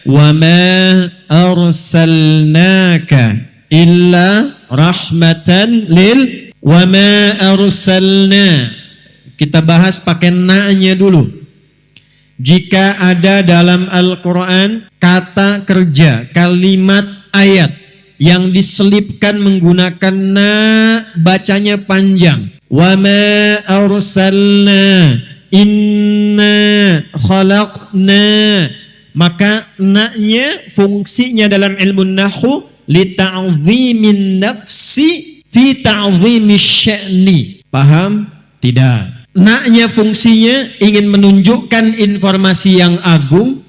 Wa ma arsalnaka illa rahmatan lil wa ma arsalna. Kita bahas pakai na-nya dulu. Jika ada dalam Al-Quran kata kerja, kalimat, ayat yang diselipkan menggunakan na, bacanya panjang. Wa ma arsalna inna khalaqna, maka na-nya fungsinya dalam ilmu nahwu li ta'zimin nafsi fi ta'zimi sya'ni. Paham? Tidak. Na-nya fungsinya ingin menunjukkan informasi yang agung,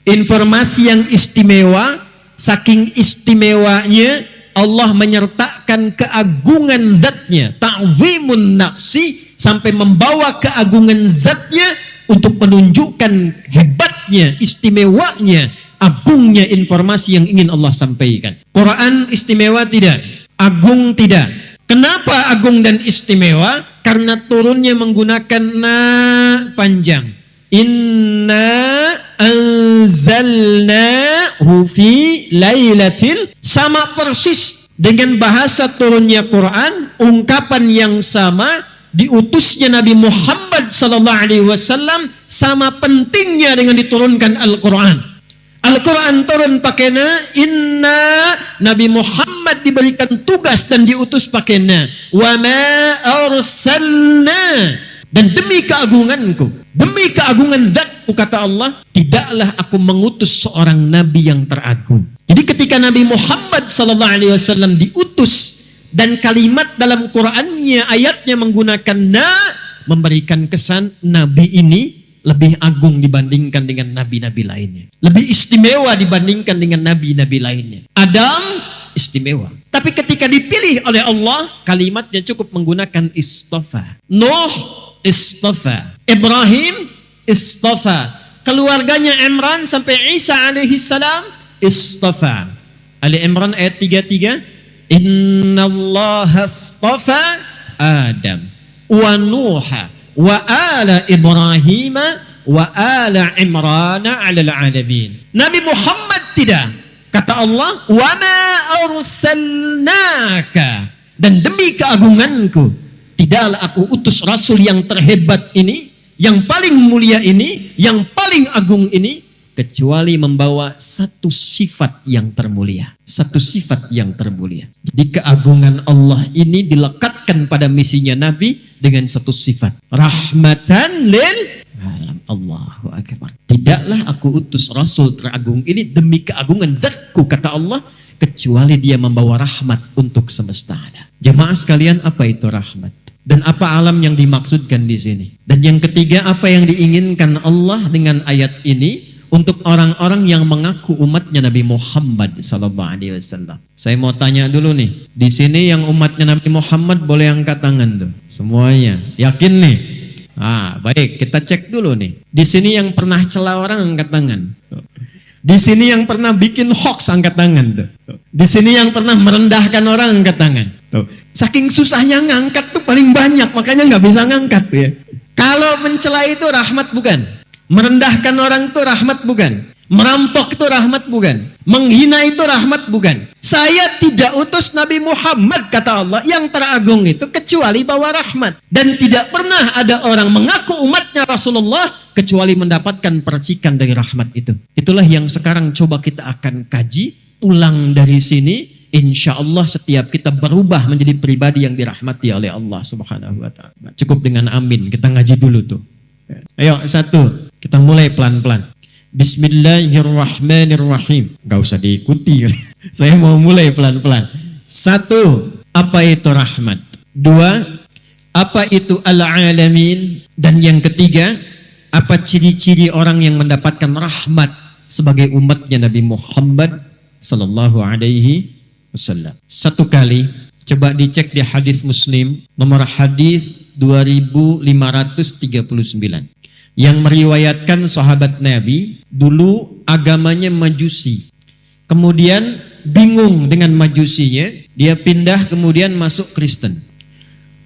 informasi yang istimewa. Saking istimewanya Allah menyertakan keagungan zatnya, ta'zimun nafsi, sampai membawa keagungan zatnya untuk menunjukkan hebatnya, istimewanya, agungnya informasi yang ingin Allah sampaikan. Quran istimewa tidak, agung tidak. Kenapa agung dan istimewa? Karena turunnya menggunakan na panjang. Inna anzalnahu fi lailatil, sama persis dengan bahasa turunnya Quran, ungkapan yang sama, diutusnya Nabi Muhammad sallallahu alaihi wasallam, sama pentingnya dengan diturunkan Al-Quran. Al-Quran turun pakai na, inna, Nabi Muhammad diberikan tugas dan diutus pakai na. Wa ma arsalna, dan demi keagunganku, demi keagungan zatku, kata Allah, tidaklah aku mengutus seorang nabi yang teragung. Jadi ketika Nabi Muhammad sallallahu alaihi wasallam diutus dan kalimat dalam Qur'annya, ayatnya menggunakan na, memberikan kesan nabi ini lebih agung dibandingkan dengan nabi-nabi lainnya, lebih istimewa dibandingkan dengan nabi-nabi lainnya. Adam istimewa, tapi ketika dipilih oleh Allah, kalimatnya cukup menggunakan istafa. Nuh istafa, Ibrahim istafa, keluarganya Imran sampai Isa alaihi salam istafa. Ali Imran ayat 33, innallaha istafa Adam wa Nuha wa ala Ibrahim wa ala Imran 'alal 'alamin. Nabi Muhammad tidak. Kata Allah, wa ma arsalnaka, dan demi keagunganku, tidaklah aku utus rasul yang terhebat ini, yang paling mulia ini, yang paling agung ini, kecuali membawa satu sifat yang termulia. Satu sifat yang termulia. Jadi keagungan Allah ini dilekatkan pada misinya Nabi dengan satu sifat. Rahmatan lil alam. Allahu akbar. Tidaklah aku utus Rasul teragung ini demi keagungan zatku, kata Allah, kecuali dia membawa rahmat untuk semesta alam. Jemaah sekalian, apa itu rahmat? Dan apa alam yang dimaksudkan di sini? Dan yang ketiga, apa yang diinginkan Allah dengan ayat ini untuk orang-orang yang mengaku umatnya Nabi Muhammad sallallahu alaihi wasallam? Saya mau tanya dulu nih, di sini yang umatnya Nabi Muhammad boleh angkat tangan tuh, semuanya. Yakin nih? Baik, kita cek dulu nih. Di sini yang pernah cela orang angkat tangan. Di sini yang pernah bikin hoax angkat tangan tuh. Di sini yang pernah merendahkan orang angkat tangan. Tuh. Saking susahnya ngangkat tuh paling banyak, makanya nggak bisa ngangkat tuh ya. Kalau mencela itu rahmat bukan? Merendahkan orang itu rahmat bukan? Merampok itu rahmat bukan? Menghina itu rahmat bukan? Saya tidak utus Nabi Muhammad, kata Allah, yang teragung itu kecuali bawa rahmat. Dan tidak pernah ada orang mengaku umatnya Rasulullah kecuali mendapatkan percikan dari rahmat itu. Itulah yang sekarang coba kita akan kaji. Pulang dari sini, insya Allah setiap kita berubah menjadi pribadi yang dirahmati oleh Allah Subhanahu wa ta'ala. Cukup dengan amin, kita ngaji dulu tuh. Ayo, satu, kita mulai pelan-pelan. Bismillahirrahmanirrahim. Gak usah diikuti. Saya mau mulai pelan-pelan. Satu, apa itu rahmat? Dua, apa itu al-alamin? Dan yang ketiga, apa ciri-ciri orang yang mendapatkan rahmat sebagai umatnya Nabi Muhammad sallallahu alaihi wasallam. Satu kali, coba dicek di hadis Muslim, nomor hadis 2539. Yang meriwayatkan sahabat Nabi, dulu agamanya Majusi. Kemudian bingung dengan Majusinya, dia pindah kemudian masuk Kristen.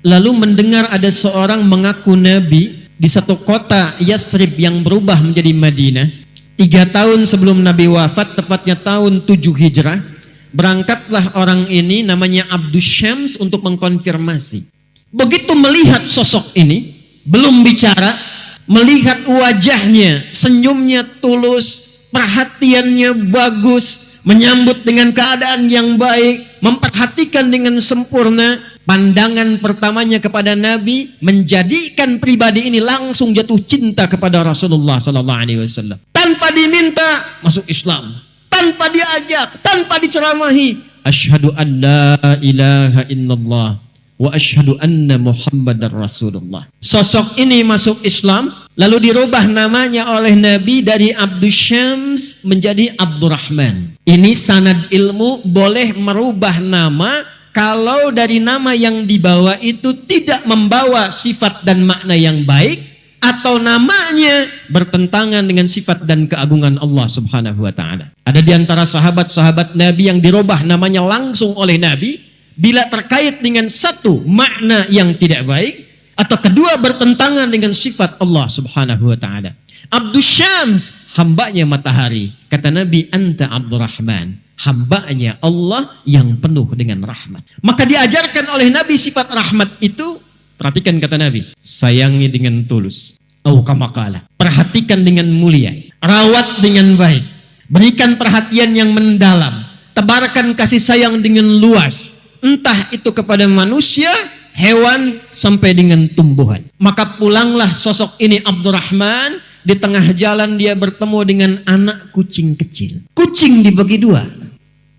Lalu mendengar ada seorang mengaku Nabi di satu kota Yathrib yang berubah menjadi Madinah. 3 tahun sebelum Nabi wafat, tepatnya tahun 7 Hijrah, berangkatlah orang ini namanya Abdus Syams untuk mengkonfirmasi. Begitu melihat sosok ini, belum bicara, melihat wajahnya, senyumnya tulus, perhatiannya bagus, menyambut dengan keadaan yang baik, memperhatikan dengan sempurna. Pandangan pertamanya kepada Nabi menjadikan pribadi ini langsung jatuh cinta kepada Rasulullah sallallahu alaihi wasallam. Tanpa diminta masuk Islam, tanpa diajak, tanpa diceramahi, asyhadu an la ilaha illallah wa asyhadu anna Muhammadar Rasulullah. Sosok ini masuk Islam, lalu dirubah namanya oleh Nabi dari Abdus Syams menjadi Abdurrahman. Ini sanad ilmu boleh merubah nama kalau dari nama yang dibawa itu tidak membawa sifat dan makna yang baik, atau namanya bertentangan dengan sifat dan keagungan Allah Subhanahu wa taala. Ada di antara sahabat-sahabat Nabi yang dirubah namanya langsung oleh Nabi bila terkait dengan satu makna yang tidak baik, atau kedua bertentangan dengan sifat Allah Subhanahu wa taala. Abdus Syams, hambanya matahari. Kata Nabi, anta Abdurrahman, hambanya Allah yang penuh dengan rahmat. Maka diajarkan oleh Nabi sifat rahmat itu. Perhatikan kata Nabi, sayangi dengan tulus, au kama qala, perhatikan dengan mulia, rawat dengan baik, berikan perhatian yang mendalam, tebarkan kasih sayang dengan luas, entah itu kepada manusia, hewan, sampai dengan tumbuhan. Maka pulanglah sosok ini Abdurrahman. Di tengah jalan dia bertemu dengan anak kucing kecil. Kucing dibagi dua.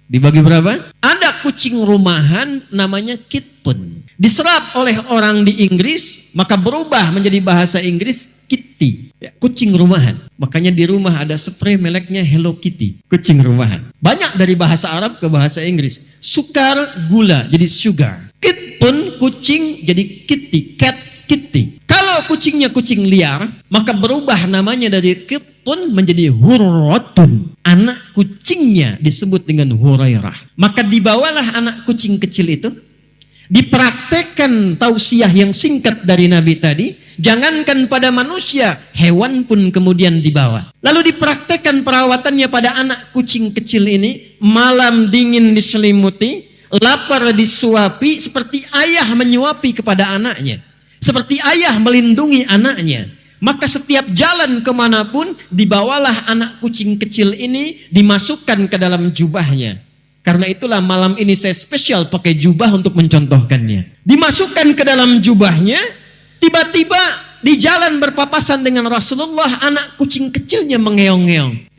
Dibagi berapa? Ada kucing rumahan namanya Kitpun. Diserap oleh orang di Inggris, maka berubah menjadi bahasa Inggris Kitty. Ya, kucing rumahan. Makanya di rumah ada spray mereknya Hello Kitty. Kucing rumahan. Banyak dari bahasa Arab ke bahasa Inggris. Sukar, gula, jadi sugar. Kitpun, kucing, jadi kitty. Cat, kitty. Kalau kucingnya kucing liar, maka berubah namanya dari Kitpun menjadi Hurratun. Anak kucingnya disebut dengan Hurairah. Maka dibawalah anak kucing kecil itu, dipraktekkan tausiah yang singkat dari Nabi tadi. Jangankan pada manusia, hewan pun kemudian dibawa. Lalu dipraktekkan perawatannya pada anak kucing kecil ini. Malam dingin diselimuti, lapar disuapi, seperti ayah menyuapi kepada anaknya, seperti ayah melindungi anaknya. Maka setiap jalan kemanapun, dibawalah anak kucing kecil ini, dimasukkan ke dalam jubahnya. Karena itulah malam ini saya spesial pakai jubah untuk mencontohkannya. Dimasukkan ke dalam jubahnya, tiba-tiba di jalan berpapasan dengan Rasulullah, anak kucing kecilnya mengeong-ngeong.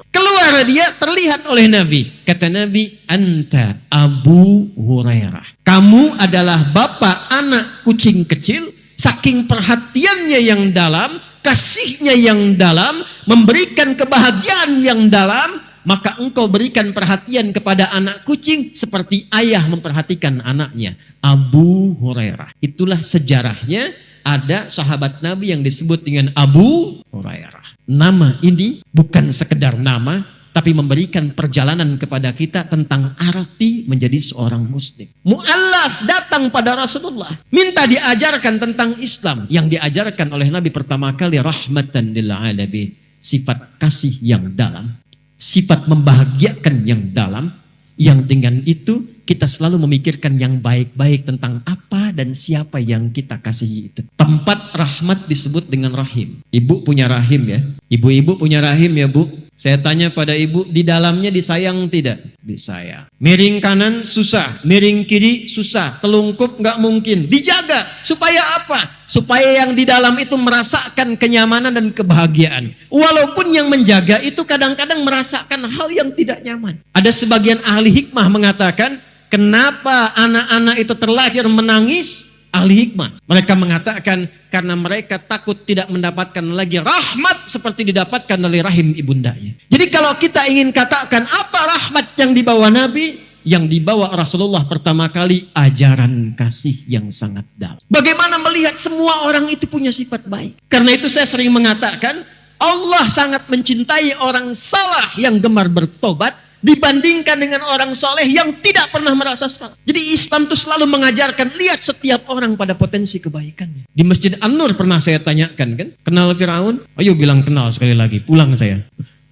Keluar dia, terlihat oleh Nabi. Kata Nabi, anta Abu Hurairah. Kamu adalah bapak anak kucing kecil. Saking perhatiannya yang dalam, kasihnya yang dalam, memberikan kebahagiaan yang dalam, maka engkau berikan perhatian kepada anak kucing seperti ayah memperhatikan anaknya. Abu Hurairah. Itulah sejarahnya, ada sahabat Nabi yang disebut dengan Abu Hurairah. Nama ini bukan sekedar nama, tapi memberikan perjalanan kepada kita tentang arti menjadi seorang muslim. Mu'allaf datang pada Rasulullah, minta diajarkan tentang Islam. Yang diajarkan oleh Nabi pertama kali rahmatan lil alamin, sifat kasih yang dalam, sifat membahagiakan yang dalam, yang dengan itu kita selalu memikirkan yang baik-baik tentang apa dan siapa yang kita kasihi itu. Tempat rahmat disebut dengan rahim. Ibu punya rahim ya. Ibu-ibu punya rahim ya Bu. Saya tanya pada ibu, di dalamnya disayang tidak? Disayang. Miring kanan susah, miring kiri susah, telungkup nggak mungkin. Dijaga, supaya apa? Supaya yang di dalam itu merasakan kenyamanan dan kebahagiaan. Walaupun yang menjaga itu kadang-kadang merasakan hal yang tidak nyaman. Ada sebagian ahli hikmah mengatakan, kenapa anak-anak itu terlahir menangis? Ahli hikmah, mereka mengatakan karena mereka takut tidak mendapatkan lagi rahmat seperti didapatkan oleh rahim ibundanya. Jadi kalau kita ingin katakan apa rahmat yang dibawa Nabi, yang dibawa Rasulullah pertama kali ajaran kasih yang sangat dalam. Bagaimana melihat semua orang itu punya sifat baik. Karena itu saya sering mengatakan Allah sangat mencintai orang salah yang gemar bertobat, dibandingkan dengan orang soleh yang tidak pernah merasa salah. Jadi Islam itu selalu mengajarkan, lihat setiap orang pada potensi kebaikannya. Di Masjid An-Nur pernah saya tanyakan kan, kenal Firaun? Ayo bilang kenal sekali lagi, pulang saya.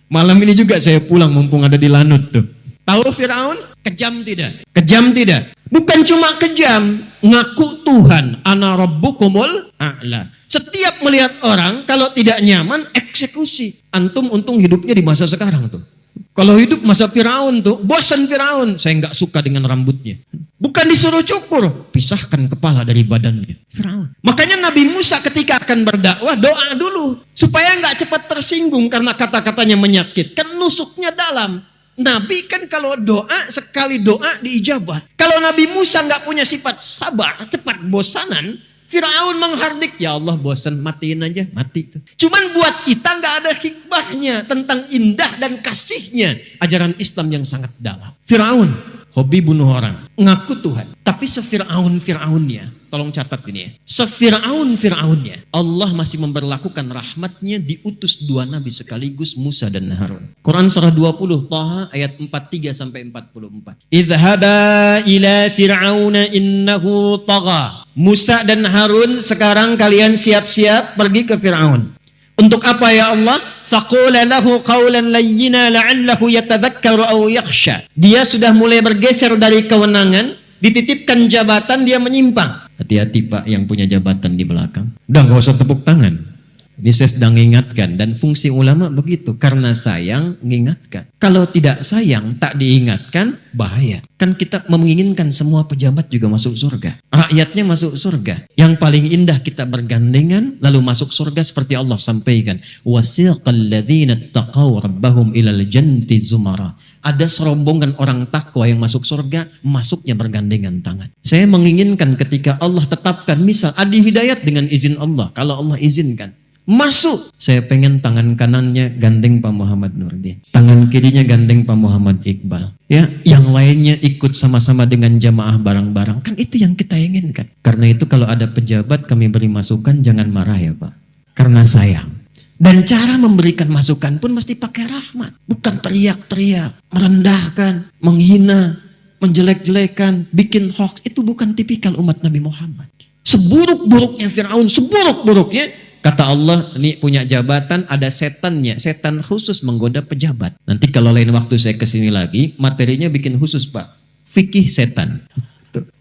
Malam ini juga saya pulang mumpung ada di Lanut tuh. Tahu Firaun? Kejam tidak? Kejam tidak? Bukan cuma kejam, ngaku Tuhan, ana rabbukumul a'la. Setiap melihat orang, kalau tidak nyaman, eksekusi. Antum untung hidupnya di masa sekarang tuh. Kalau hidup masa Firaun tuh, bosan Firaun. Saya nggak suka dengan rambutnya. Bukan disuruh cukur, pisahkan kepala dari badannya. Firaun. Makanya Nabi Musa ketika akan berdakwah, doa dulu. Supaya nggak cepat tersinggung karena kata-katanya menyakitkan, nusuknya dalam. Nabi kan kalau doa, sekali doa diijabah. Kalau Nabi Musa nggak punya sifat sabar, cepat bosanan, Firaun menghardik, ya Allah bosan, matiin aja, mati. Cuman buat kita nggak ada hikmahnya tentang indah dan kasihnya ajaran Islam yang sangat dalam. Firaun hobi bunuh orang, ngaku Tuhan, tapi se-Firaun-Firaunnya, tolong catat ini ya, se-Firaun-Firaunnya, Allah masih memberlakukan rahmatnya, diutus dua nabi sekaligus, Musa dan Harun. Quran surah 20 Taha ayat 43 sampai 44. Idhaba ila fir'auna innahu tagha. Musa dan Harun, sekarang kalian siap-siap pergi ke Firaun. Untuk apa ya Allah? Faqula lahu qawlan layyina la'allahu yatadhakkaru aw yakhsha. Dia sudah mulai bergeser dari kewenangan, dititipkan jabatan, dia menyimpang. Hati-hati Pak yang punya jabatan di belakang. Udah gak usah tepuk tangan. Ini saya sedang mengingatkan, dan fungsi ulama begitu, karena sayang mengingatkan. Kalau tidak sayang, tak diingatkan, bahaya. Kan kita menginginkan semua pejabat juga masuk surga. Rakyatnya masuk surga. Yang paling indah kita bergandengan, lalu masuk surga seperti Allah sampaikan. Wasiqal ladzina taqaw rabbahum ilal jannati zumara. Ada serombongan orang takwa yang masuk surga, masuknya bergandengan tangan. Saya menginginkan ketika Allah tetapkan, misal Adi Hidayat dengan izin Allah, kalau Allah izinkan, masuk. Saya pengen tangan kanannya gandeng Pak Muhammad Nurdin, tangan kirinya gandeng Pak Muhammad Iqbal. Ya, yang lainnya ikut sama-sama dengan jamaah bareng-bareng. Kan itu yang kita inginkan. Karena itu kalau ada pejabat kami beri masukan, jangan marah ya Pak. Karena sayang. Dan cara memberikan masukan pun mesti pakai rahmat. Bukan teriak-teriak, merendahkan, menghina, menjelek-jelekan, bikin hoax. Itu bukan tipikal umat Nabi Muhammad. Seburuk-buruknya Firaun, seburuk-buruknya, kata Allah, ini punya jabatan, ada setannya. Setan khusus menggoda pejabat. Nanti kalau lain waktu saya kesini lagi, materinya bikin khusus Pak. Fikih setan.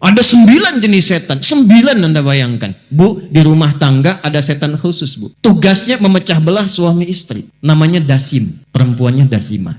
Ada 9 jenis setan. 9 Anda bayangkan. Bu, di rumah tangga ada setan khusus Bu. Tugasnya memecah belah suami istri. Namanya Dasim. Perempuannya Dasimah.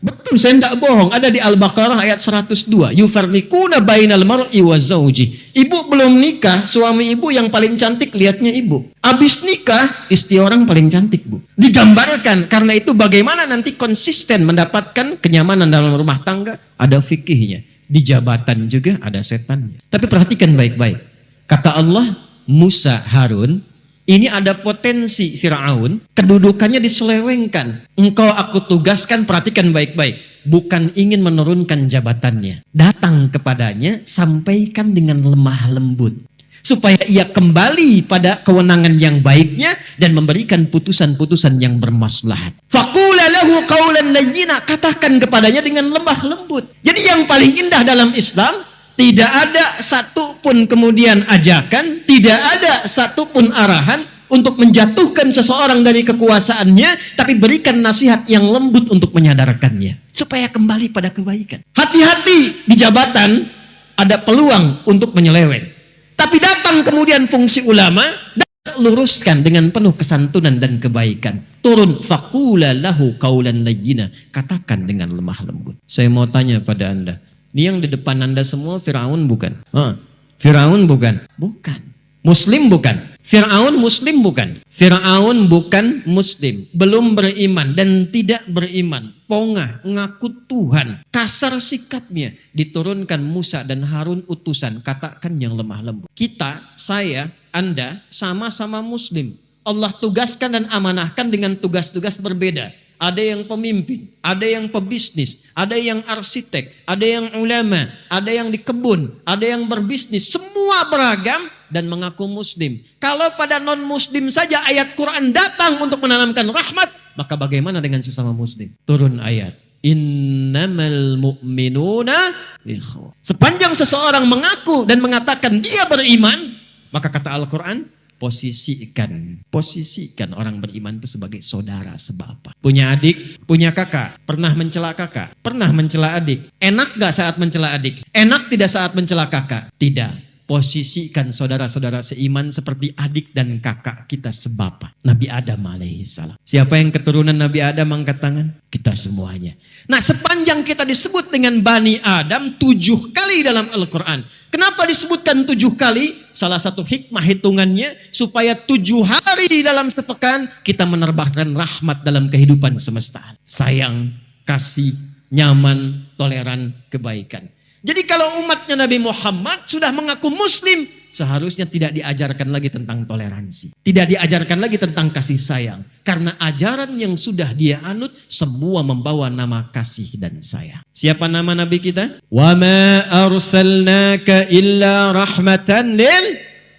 Betul, saya tidak bohong. Ada di Al-Baqarah ayat 102. Yufarriquna bainal mar'i wa zawji. Ibu belum nikah, suami ibu yang paling cantik lihatnya ibu. Habis nikah, istri orang paling cantik Bu. Digambarkan, karena itu bagaimana nanti konsisten mendapatkan kenyamanan dalam rumah tangga, ada fikihnya. Di jabatan juga ada setannya. Tapi perhatikan baik-baik. Kata Allah, Musa, Harun, ini ada potensi Firaun, kedudukannya diselewengkan. Engkau aku tugaskan, perhatikan baik-baik. Bukan ingin menurunkan jabatannya. Datang kepadanya, sampaikan dengan lemah lembut. Supaya ia kembali pada kewenangan yang baiknya dan memberikan putusan-putusan yang bermaslahat. Faqula lahu qawlan layyina, katakan kepadanya dengan lemah lembut. Jadi yang paling indah dalam Islam, tidak ada satupun kemudian ajakan, tidak ada satupun arahan untuk menjatuhkan seseorang dari kekuasaannya, tapi berikan nasihat yang lembut untuk menyadarkannya supaya kembali pada kebaikan. Hati-hati, di jabatan ada peluang untuk menyeleweng. Tapi datang kemudian fungsi ulama, luruskan dengan penuh kesantunan dan kebaikan. Turun, faqula lahu qawlan layyina, katakan dengan lemah lembut. Saya mau tanya pada Anda, ini yang di depan Anda semua Firaun bukan? Firaun bukan? Bukan. Muslim bukan? Firaun Muslim bukan? Firaun bukan Muslim, belum beriman dan tidak beriman, pongah, ngaku Tuhan, kasar sikapnya. Diturunkan Musa dan Harun utusan, katakan yang lemah lembut. Kita, saya, Anda sama-sama Muslim. Allah tugaskan dan amanahkan dengan tugas-tugas berbeda. Ada yang pemimpin, ada yang pebisnis, ada yang arsitek, ada yang ulama, ada yang di kebun, ada yang berbisnis, semua beragam dan mengaku Muslim. Kalau pada non-Muslim saja ayat Quran datang untuk menanamkan rahmat, maka bagaimana dengan sesama Muslim? Turun ayat. Innamal mu'minuna ikhwah. Sepanjang seseorang mengaku dan mengatakan dia beriman, maka kata Al-Quran, posisikan orang beriman itu sebagai saudara sebapa. Punya adik, punya kakak, pernah mencela kakak, pernah mencela adik. Enak gak saat mencela adik? Enak tidak saat mencela kakak? Tidak. Posisikan saudara-saudara seiman seperti adik dan kakak kita sebapa. Nabi Adam alaihissalam. Siapa yang keturunan Nabi Adam angkat tangan? Kita semuanya. Nah, sepanjang kita disebut dengan Bani Adam 7 kali dalam Al-Quran. Kenapa disebutkan 7 kali? Salah satu hikmah hitungannya supaya 7 hari dalam sepekan kita menerbahkan rahmat dalam kehidupan semesta. Sayang, kasih, nyaman, toleran, kebaikan. Jadi kalau umatnya Nabi Muhammad sudah mengaku muslim, seharusnya tidak diajarkan lagi tentang toleransi. Tidak diajarkan lagi tentang kasih sayang. Karena ajaran yang sudah dia anut, semua membawa nama kasih dan sayang. Siapa nama Nabi kita? Wa ma arsalnaka illa rahmatan lil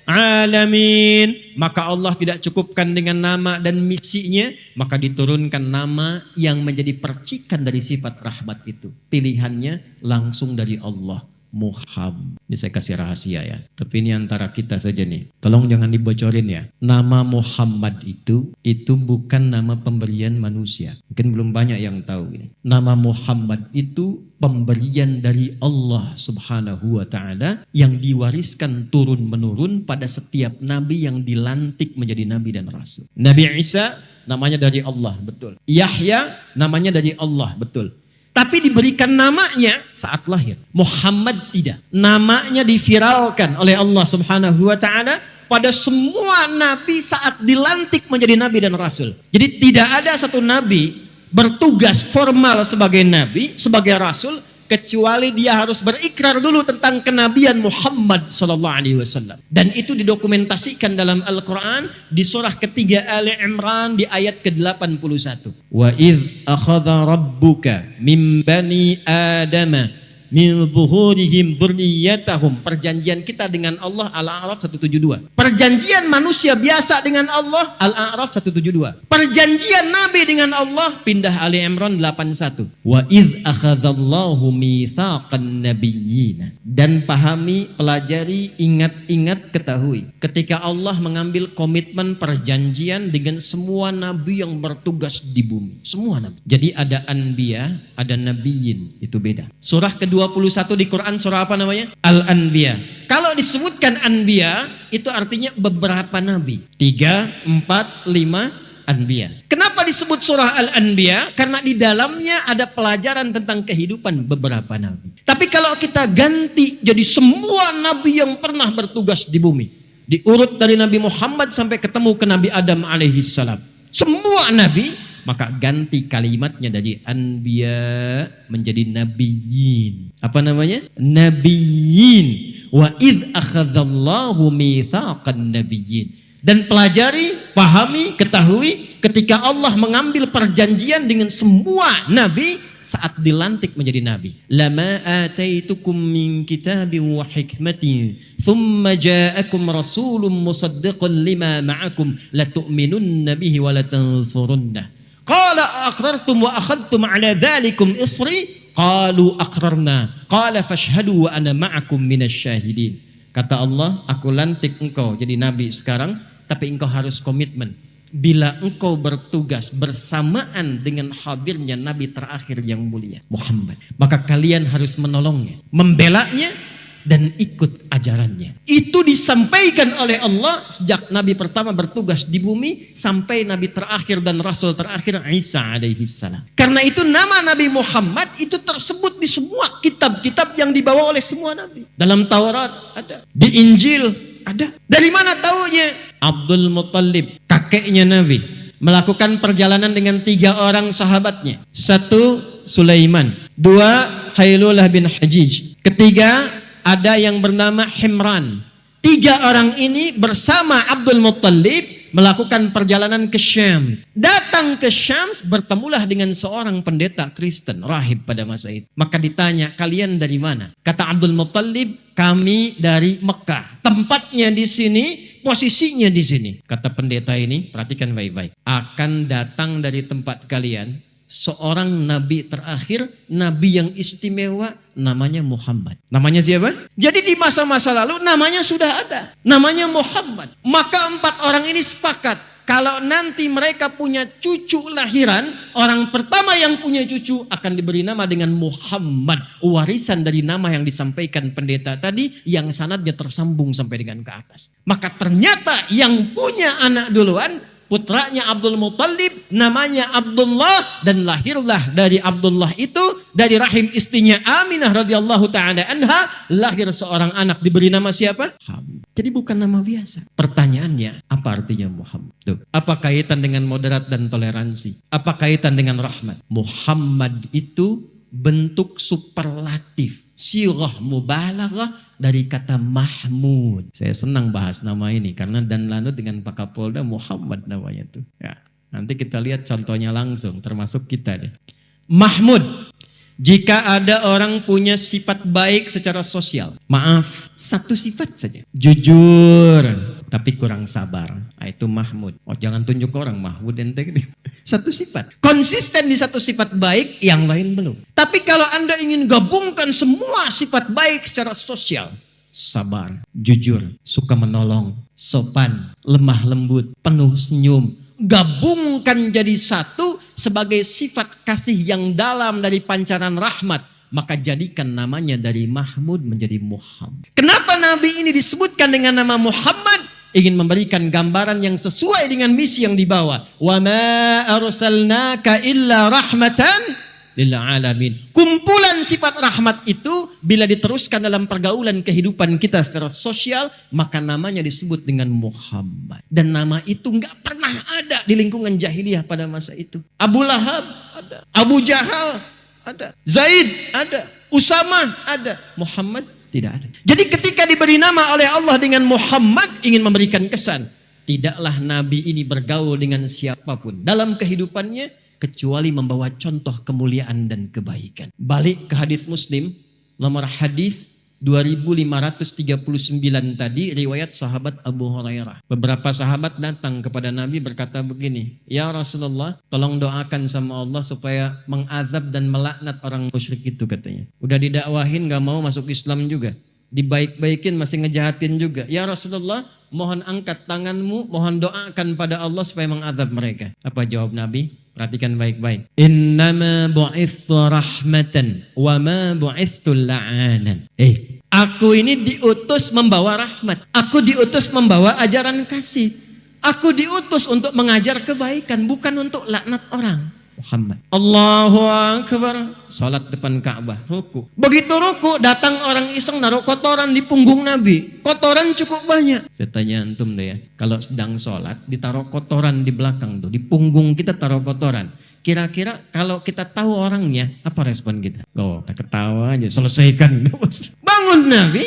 alamin. Maka Allah tidak cukupkan dengan nama dan misinya, maka diturunkan nama yang menjadi percikan dari sifat rahmat itu. Pilihannya langsung dari Allah, Muhammad. Ini saya kasih rahasia ya, tapi ini antara kita saja nih. Tolong jangan dibocorin ya. Nama Muhammad itu bukan nama pemberian manusia. Mungkin belum banyak yang tahu ini. Nama Muhammad itu pemberian dari Allah Subhanahu wa ta'ala yang diwariskan turun-menurun pada setiap nabi yang dilantik menjadi nabi dan rasul. Nabi Isa namanya dari Allah, betul. Yahya namanya dari Allah, betul. Tapi diberikan namanya saat lahir. Muhammad tidak. Namanya diviralkan oleh Allah Subhanahu wa ta'ala pada semua nabi saat dilantik menjadi nabi dan rasul. Jadi tidak ada satu nabi bertugas formal sebagai nabi, sebagai rasul, kecuali dia harus berikrar dulu tentang kenabian Muhammad sallallahu alaihi wasallam. Dan itu didokumentasikan dalam Al-Qur'an di surah ketiga Ali Imran di ayat ke-81. Wa idz akhadha rabbuka min bani adama min zuhurihim dzurriyyatahum. Perjanjian kita dengan Allah Al-A'raf 172. Perjanjian manusia biasa dengan Allah Al-A'raf 172. Perjanjian Nabi dengan Allah pindah Ali Imran 81. Wa idz akhadzallahu mitsaqan nabiyyin. Dan pahami, pelajari, ingat-ingat, ketahui. Ketika Allah mengambil komitmen perjanjian dengan semua nabi yang bertugas di bumi. Semua nabi. Jadi ada anbiya, ada nabiyyin. Itu beda. Surah ke-21 di Quran surah apa namanya? Al-Anbiya. Kalau disebutkan anbiya itu artinya beberapa nabi. 3, 4, 5 anbiya. Kenapa disebut surah Al-Anbiya? Karena di dalamnya ada pelajaran tentang kehidupan beberapa nabi. Tapi kalau kita ganti jadi semua nabi yang pernah bertugas di bumi, diurut dari Nabi Muhammad sampai ketemu ke Nabi Adam alaihissalam. Semua nabi, maka ganti kalimatnya dari anbiya menjadi nabiyyin. Apa namanya? Nabiyyin. Wa idz akhadzallahu mitsaqan nabiyyin. Dan pelajari, pahami, ketahui ketika Allah mengambil perjanjian dengan semua nabi saat dilantik menjadi nabi. Lama ataitukum min kitabin wa hikmatin thumma ja'akum rasulun musaddiqun lima ma'akum latu'minunna bihi wa latansurunnah. Qala aqrartum wa akhadtum ala dhalikum isri qalu aqrarna qala fashhadu wa ana ma'akum minasyahidin. Kata Allah, aku lantik engkau jadi nabi sekarang, tapi engkau harus komitmen. Bila engkau bertugas bersamaan dengan hadirnya nabi terakhir yang mulia Muhammad, maka kalian harus menolongnya, membelanya, dan ikut ajarannya. Itu disampaikan oleh Allah sejak nabi pertama bertugas di bumi sampai nabi terakhir dan rasul terakhir Isa alaihi salam. Karena itu nama Nabi Muhammad itu tersebut di semua kitab-kitab yang dibawa oleh semua nabi. Dalam Taurat ada, di Injil ada. Dari mana taunya? Abdul Muttalib, kakeknya Nabi, melakukan perjalanan dengan 3 orang sahabatnya. 1, Sulaiman. 2, Khailulah bin Hajij. 3, ada yang bernama Himran. 3 orang ini bersama Abdul Muttalib melakukan perjalanan ke Syams. Datang ke Syams, bertemulah dengan seorang pendeta Kristen, rahib pada masa itu. Maka ditanya, kalian dari mana? Kata Abdul Muttalib, kami dari Mekah. Tempatnya di sini, posisinya di sini. Kata pendeta ini, perhatikan baik-baik. Akan datang dari tempat kalian seorang nabi terakhir, nabi yang istimewa, namanya Muhammad. Namanya siapa? Jadi di masa-masa lalu namanya sudah ada, namanya Muhammad. Maka 4 orang ini sepakat, kalau nanti mereka punya cucu lahiran, orang pertama yang punya cucu akan diberi nama dengan Muhammad. Warisan dari nama yang disampaikan pendeta tadi, yang sanadnya tersambung sampai dengan ke atas. Maka ternyata yang punya anak duluan, putranya Abdul Muttalib, namanya Abdullah, dan lahirlah dari Abdullah itu, dari rahim istrinya Aminah radhiyallahu ta'ala anha, lahir seorang anak diberi nama siapa? Muhammad. Jadi bukan nama biasa. Pertanyaannya, apa artinya Muhammad? Tuh. Apa kaitan dengan moderat dan toleransi? Apa kaitan dengan rahmat? Muhammad itu bentuk superlatif, sirah mubalaghah dari kata Mahmud. Saya senang bahas nama ini karena dan lalu dengan Pak Kapolda Muhammad namanya tuh. Ya, nanti kita lihat contohnya langsung, termasuk kita deh. Mahmud. Jika ada orang punya sifat baik secara sosial, maaf, satu sifat saja, jujur tapi kurang sabar, itu Mahmud. Oh, jangan tunjuk orang Mahmud ente. Satu sifat, konsisten di satu sifat baik, yang lain belum. Tapi kalau Anda ingin gabungkan semua sifat baik secara sosial, sabar, jujur, suka menolong, sopan, lemah lembut, penuh senyum, gabungkan jadi satu sebagai sifat kasih yang dalam dari pancaran rahmat, maka jadikan namanya dari Mahmud menjadi Muhammad. Kenapa Nabi ini disebutkan dengan nama Muhammad? Ingin memberikan gambaran yang sesuai dengan misi yang dibawa. Wa ma arsalnaka illa rahmatan lil alamin. Kumpulan sifat rahmat itu bila diteruskan dalam pergaulan kehidupan kita secara sosial, maka namanya disebut dengan Muhammad. Dan nama itu enggak pernah ada di lingkungan jahiliyah pada masa itu. Abu Lahab ada, Abu Jahal ada, Zaid ada, Usama ada, Muhammad tidak ada. Jadi ketika diberi nama oleh Allah dengan Muhammad, ingin memberikan kesan, tidaklah Nabi ini bergaul dengan siapapun dalam kehidupannya kecuali membawa contoh kemuliaan dan kebaikan. Balik ke hadis Muslim, nomor hadis 2539 tadi, riwayat sahabat Abu Hurairah. Beberapa sahabat datang kepada Nabi berkata begini, ya Rasulullah, tolong doakan sama Allah supaya mengazab dan melaknat orang musyrik itu, katanya. Udah didakwahin gak mau masuk Islam juga, dibaik-baikin masih ngejahatin juga. Ya Rasulullah, mohon angkat tanganmu, mohon doakan pada Allah supaya mengazab mereka. Apa jawab Nabi? Perhatikan baik-baik. Innama bu'ithtu rahmatan wa ma bu'ithtu la'anan. Aku ini diutus membawa rahmat. Aku diutus membawa ajaran kasih. Aku diutus untuk mengajar kebaikan, bukan untuk laknat orang. Muhammad. Allahu Akbar. Salat depan Ka'bah, ruku. Begitu ruku, datang orang iseng naruh kotoran di punggung Nabi. Kotoran cukup banyak. Saya tanya antum deh ya, kalau sedang sholat ditaruh kotoran di belakang tuh, di punggung kita taruh kotoran. Kira-kira kalau kita tahu orangnya, apa respon kita? Oh, ketawa aja, selesaikan. Bangun Nabi,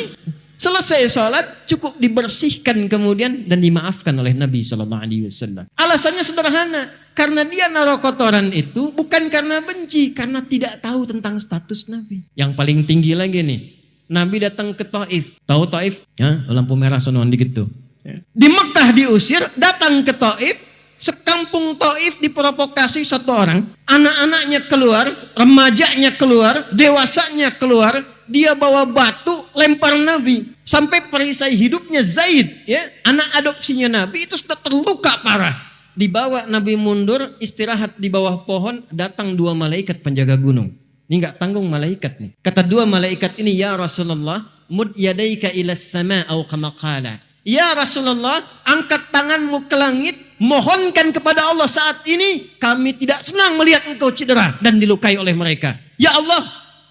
selesai sholat, cukup dibersihkan kemudian dan dimaafkan oleh Nabi SAW. Alasannya sederhana, karena dia naruh kotoran itu bukan karena benci, karena tidak tahu tentang status Nabi. Yang paling tinggi lagi nih, Nabi datang ke Taif. Tahu Taif? Ya, lampu merah sonoan dikit tuh. Di Mekah diusir, datang ke Taif. Sekampung Taif diprovokasi satu orang, anak-anaknya keluar, remajanya keluar, dewasanya keluar, dia bawa batu lempar Nabi. Sampai perisai hidupnya Zaid, ya, anak adopsinya Nabi itu sudah terluka parah. Dibawa Nabi mundur, istirahat di bawah pohon, datang 2 malaikat penjaga gunung. Ini enggak tanggung malaikat nih. Kata 2 malaikat ini, ya Rasulullah, mud yadaika ilas sama au kama qala. Ya Rasulullah, angkat tanganmu ke langit, mohonkan kepada Allah saat ini, kami tidak senang melihat engkau cedera dan dilukai oleh mereka. Ya Allah,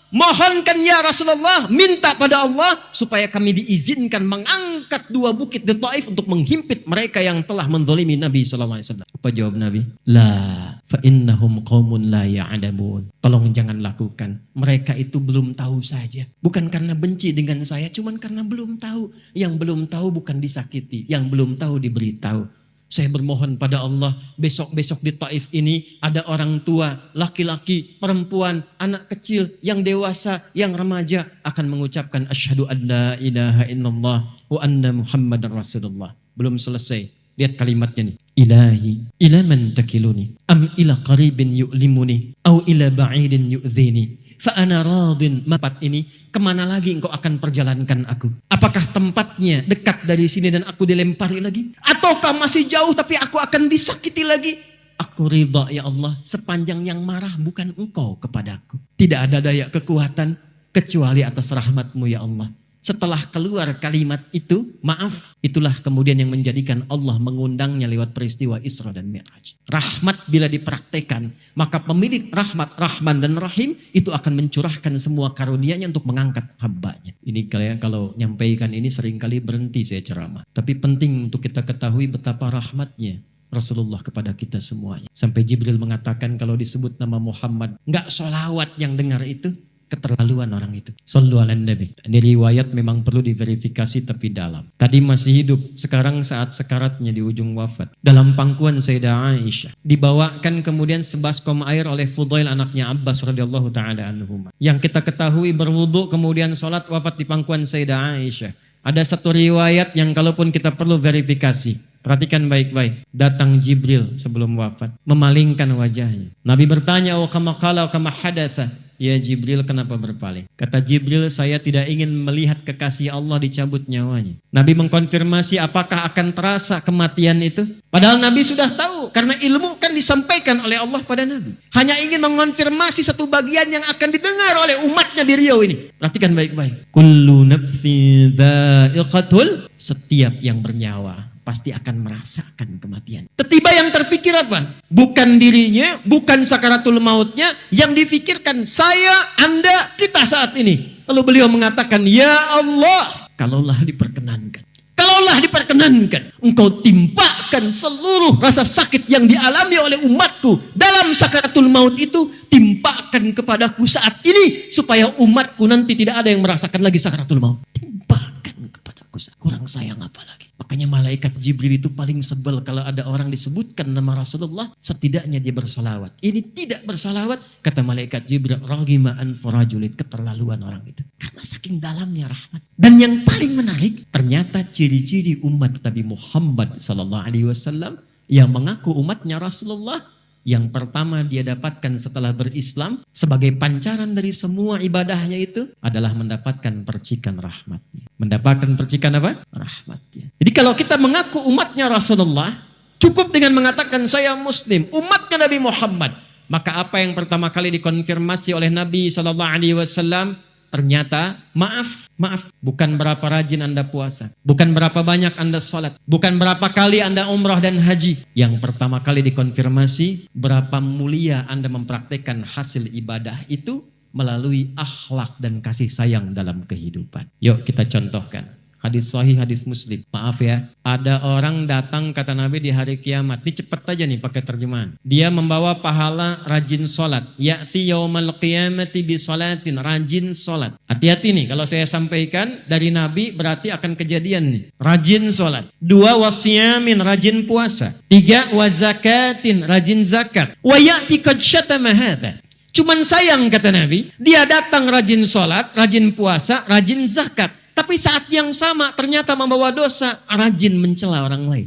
mohonkan ya Rasulullah, minta pada Allah supaya kami diizinkan mengangkat 2 bukit di Taif untuk menghimpit mereka yang telah menzalimi Nabi SAW. Apa jawab Nabi? La fa innahum qaumun la ya'lamun. Tolong jangan lakukan. Mereka itu belum tahu saja. Bukan karena benci dengan saya, cuman karena belum tahu. Yang belum tahu bukan disakiti, yang belum tahu diberitahu. Saya bermohon pada Allah, besok-besok di Taif ini ada orang tua, laki-laki, perempuan, anak kecil, yang dewasa, yang remaja akan mengucapkan asyhadu an la ilaha illallah wa anna Muhammadar Rasulullah. Belum selesai. Lihat kalimatnya nih. Ilahi, ila man takiluni, am ila qaribin yu'limuni, au ila ba'idin yu'dhini. Fa'ana radin. Tempat ini, kemana lagi engkau akan perjalankan aku? Apakah tempatnya dekat dari sini dan aku dilempari lagi? Ataukah masih jauh tapi aku akan disakiti lagi? Aku ridha ya Allah, sepanjang yang marah bukan engkau kepadaku. Tidak ada daya kekuatan kecuali atas rahmat-Mu ya Allah. Setelah keluar kalimat itu, maaf, itulah kemudian yang menjadikan Allah mengundangnya lewat peristiwa Isra dan Mi'raj. Rahmat bila dipraktekan, maka pemilik rahmat, Rahman dan Rahim itu akan mencurahkan semua karunia-Nya untuk mengangkat hamba-Nya. Ini kalau nyampaikan ini seringkali berhenti saya ceramah. Tapi penting untuk kita ketahui betapa rahmatnya Rasulullah kepada kita semuanya. Sampai Jibril mengatakan kalau disebut nama Muhammad, enggak sholawat yang dengar itu, keterlaluan orang itu. Sallu ala Nabi. Ini riwayat memang perlu diverifikasi tapi dalam. Tadi masih hidup, sekarang saat sekaratnya di ujung wafat. Dalam pangkuan Sayyidah Aisyah. Dibawakan kemudian sebaskom air oleh Fudail anaknya Abbas radhiyallahu taala anhuma. Yang kita ketahui berwudu kemudian sholat wafat di pangkuan Sayyidah Aisyah. Ada satu riwayat yang kalaupun kita perlu verifikasi. Perhatikan baik-baik. Datang Jibril sebelum wafat. Memalingkan wajahnya. Nabi bertanya, "Oh kama qala kama hadatha." Ya Jibril, kenapa berpaling? Kata Jibril, saya tidak ingin melihat kekasih Allah dicabut nyawanya. Nabi mengkonfirmasi apakah akan terasa kematian itu. Padahal Nabi sudah tahu. Karena ilmu kan disampaikan oleh Allah pada Nabi. Hanya ingin mengonfirmasi satu bagian yang akan didengar oleh umatnya di Riau ini. Perhatikan baik-baik. Kullu nafsin dha'iqatul. Setiap yang bernyawa pasti akan merasakan kematian. Tiba yang terpikir apa? Bukan dirinya, bukan sakaratul mautnya, yang difikirkan saya, Anda, kita saat ini. Lalu beliau mengatakan, ya Allah, kalaulah diperkenankan. Kalaulah diperkenankan, engkau timpakan seluruh rasa sakit yang dialami oleh umatku dalam sakaratul maut itu, timpakan kepadaku saat ini, supaya umatku nanti tidak ada yang merasakan lagi sakaratul maut. Timpakan kepadaku, kurang sayang apa lagi? Makanya malaikat Jibril itu paling sebel kalau ada orang disebutkan nama Rasulullah, setidaknya dia bersolawat. Ini tidak bersolawat, kata malaikat Jibril, raghima anfu rajulin, keterlaluan orang itu. Karena saking dalamnya rahmat. Dan yang paling menarik, ternyata ciri-ciri umat Nabi Muhammad SAW yang mengaku umatnya Rasulullah, yang pertama dia dapatkan setelah berislam sebagai pancaran dari semua ibadahnya itu adalah mendapatkan percikan rahmatnya. Mendapatkan percikan apa? Rahmatnya. Jadi kalau kita mengaku umatnya Rasulullah, cukup dengan mengatakan saya Muslim, umatnya Nabi Muhammad. Maka apa yang pertama kali dikonfirmasi oleh Nabi SAW? Ternyata maaf, bukan berapa rajin Anda puasa, bukan berapa banyak Anda sholat, bukan berapa kali Anda umrah dan haji. Yang pertama kali dikonfirmasi, berapa mulia Anda mempraktekkan hasil ibadah itu melalui akhlak dan kasih sayang dalam kehidupan. Yuk kita contohkan. Hadis sahih, hadis Muslim. Maaf ya, ada orang datang kata Nabi di hari kiamat. Ini cepet aja nih pakai terjemahan. Dia membawa pahala rajin sholat. Ya'ti yaumal qiyamati bi sholatin, rajin sholat. Hati-hati nih, kalau saya sampaikan dari Nabi berarti akan kejadian nih. Rajin sholat. 2 wasyamin, rajin puasa. 3 wazakatin, rajin zakat. Wa ya'ti qad syatama hadza. Cuman sayang kata Nabi, dia datang rajin sholat, rajin puasa, rajin zakat. Tapi saat yang sama ternyata membawa dosa, rajin mencela orang lain.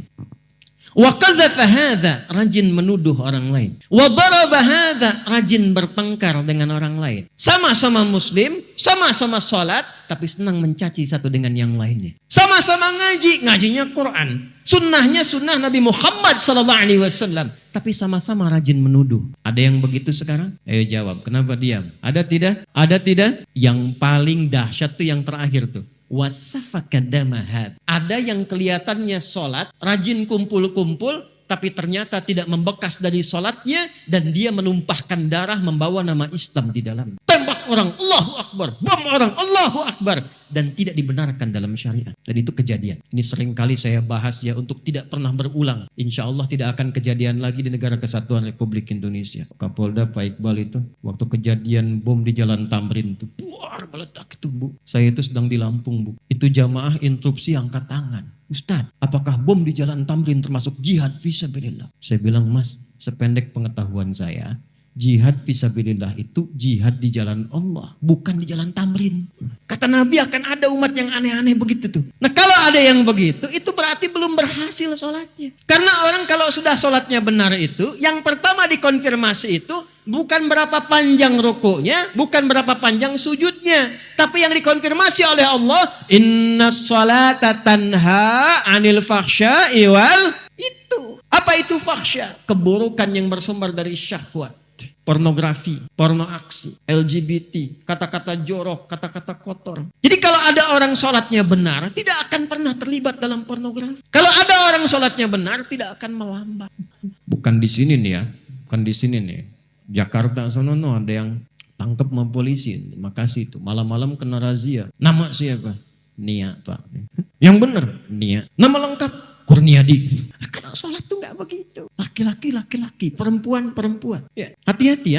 Wa qadzafa hadza, rajin menuduh orang lain. Wa daraba hadza, rajin bertengkar dengan orang lain. Sama-sama muslim, sama-sama sholat, tapi senang mencaci satu dengan yang lainnya. Sama-sama ngaji, ngajinya Quran. Sunnahnya sunnah Nabi Muhammad SAW. Tapi sama-sama rajin menuduh. Ada yang begitu sekarang? Ayo jawab, kenapa diam? Ada tidak? Ada tidak? Yang paling dahsyat tuh yang terakhir tuh. Wasafaka damahat. Ada yang kelihatannya sholat, rajin kumpul-kumpul, tapi ternyata tidak membekas dari sholatnya, dan dia menumpahkan darah membawa nama Islam di dalam. Tembak orang, Allahu Akbar. Bom orang, Allahu Akbar. Dan tidak dibenarkan dalam syariat. Dan itu kejadian. Ini sering kali saya bahas ya untuk tidak pernah berulang. Insya Allah tidak akan kejadian lagi di Negara Kesatuan Republik Indonesia. Kapolda Pak Iqbal itu waktu kejadian bom di Jalan Tamrin itu, buar meledak itu Bu. Saya itu sedang di Lampung Bu. Itu jamaah interupsi angkat tangan. Ustadz, apakah bom di Jalan Tamrin termasuk jihad fisabilillah? Saya bilang, Mas, sependek pengetahuan saya, jihad fisabilillah itu jihad di jalan Allah, bukan di Jalan Tamrin. Kata Nabi akan ada umat yang aneh-aneh begitu tuh. Nah kalau ada yang begitu, itu berarti belum belum berhasil sholatnya. Karena orang kalau sudah sholatnya benar itu, yang pertama dikonfirmasi itu bukan berapa panjang rukuknya, bukan berapa panjang sujudnya, tapi yang dikonfirmasi oleh Allah, innas sholata tanha anil fakhsya'i wal itu. Apa itu fakhsya? Keburukan yang bersumber dari syahwat. Pornografi, porno aksi, LGBT, kata-kata jorok, kata-kata kotor. Jadi kalau ada orang sholatnya benar, tidak akan pernah terlibat dalam pornografi. Kalau ada orang sholatnya benar, tidak akan melambat. Bukan di sini nih ya, bukan di sini nih. Jakarta sono ada yang tangkap sama polisi, makasih itu. Malam-malam kena razia. Nama siapa? Nia Pak. Yang benar, Nia. Nama lengkap Kurniadi. Kalau sholat tuh nggak begitu. Laki-laki, perempuan. Ya. Hati-hati.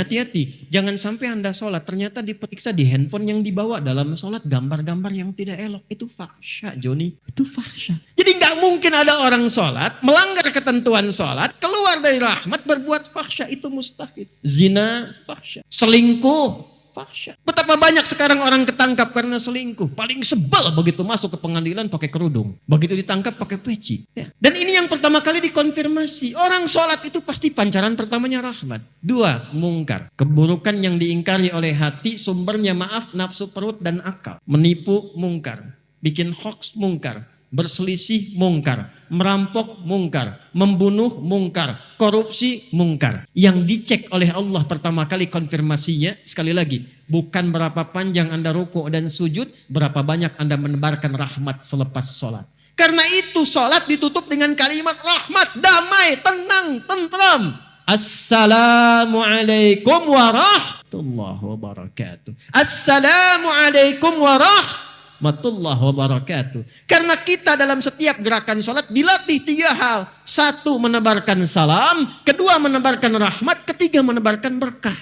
Jangan sampai Anda sholat, ternyata diperiksa di handphone yang dibawa dalam sholat gambar-gambar yang tidak elok. Itu fahsya, Joni. Itu fahsya. Jadi nggak mungkin ada orang sholat, melanggar ketentuan sholat, keluar dari rahmat, berbuat fahsya. Itu mustahil. Zina, fahsya. Selingkuh, fahsya. Betapa banyak sekarang orang ketangkap karena selingkuh. Paling sebel begitu masuk ke pengadilan pakai kerudung. Begitu ditangkap pakai peci. Ya. Dan ini yang pertama kali dikonfirmasi. Orang sholat itu pasti pancaran pertamanya rahmat. 2, mungkar. Keburukan yang diingkari oleh hati, sumbernya maaf, nafsu perut dan akal. Menipu, mungkar. Bikin hoax, mungkar. Berselisih, mungkar. Merampok, mungkar. Membunuh, mungkar. Korupsi, mungkar. Yang dicek oleh Allah pertama kali konfirmasinya, sekali lagi, bukan berapa panjang Anda rukuk dan sujud, berapa banyak Anda menebarkan rahmat selepas sholat. Karena itu sholat ditutup dengan kalimat rahmat, damai, tenang, tentram. Assalamualaikum warahmatullahi wabarakatuh. Assalamualaikum warahmatullahi wabarakatuh. Karena kita dalam setiap gerakan sholat dilatih 3 hal. 1, menebarkan salam. 2, menebarkan rahmat. 3, menebarkan berkah.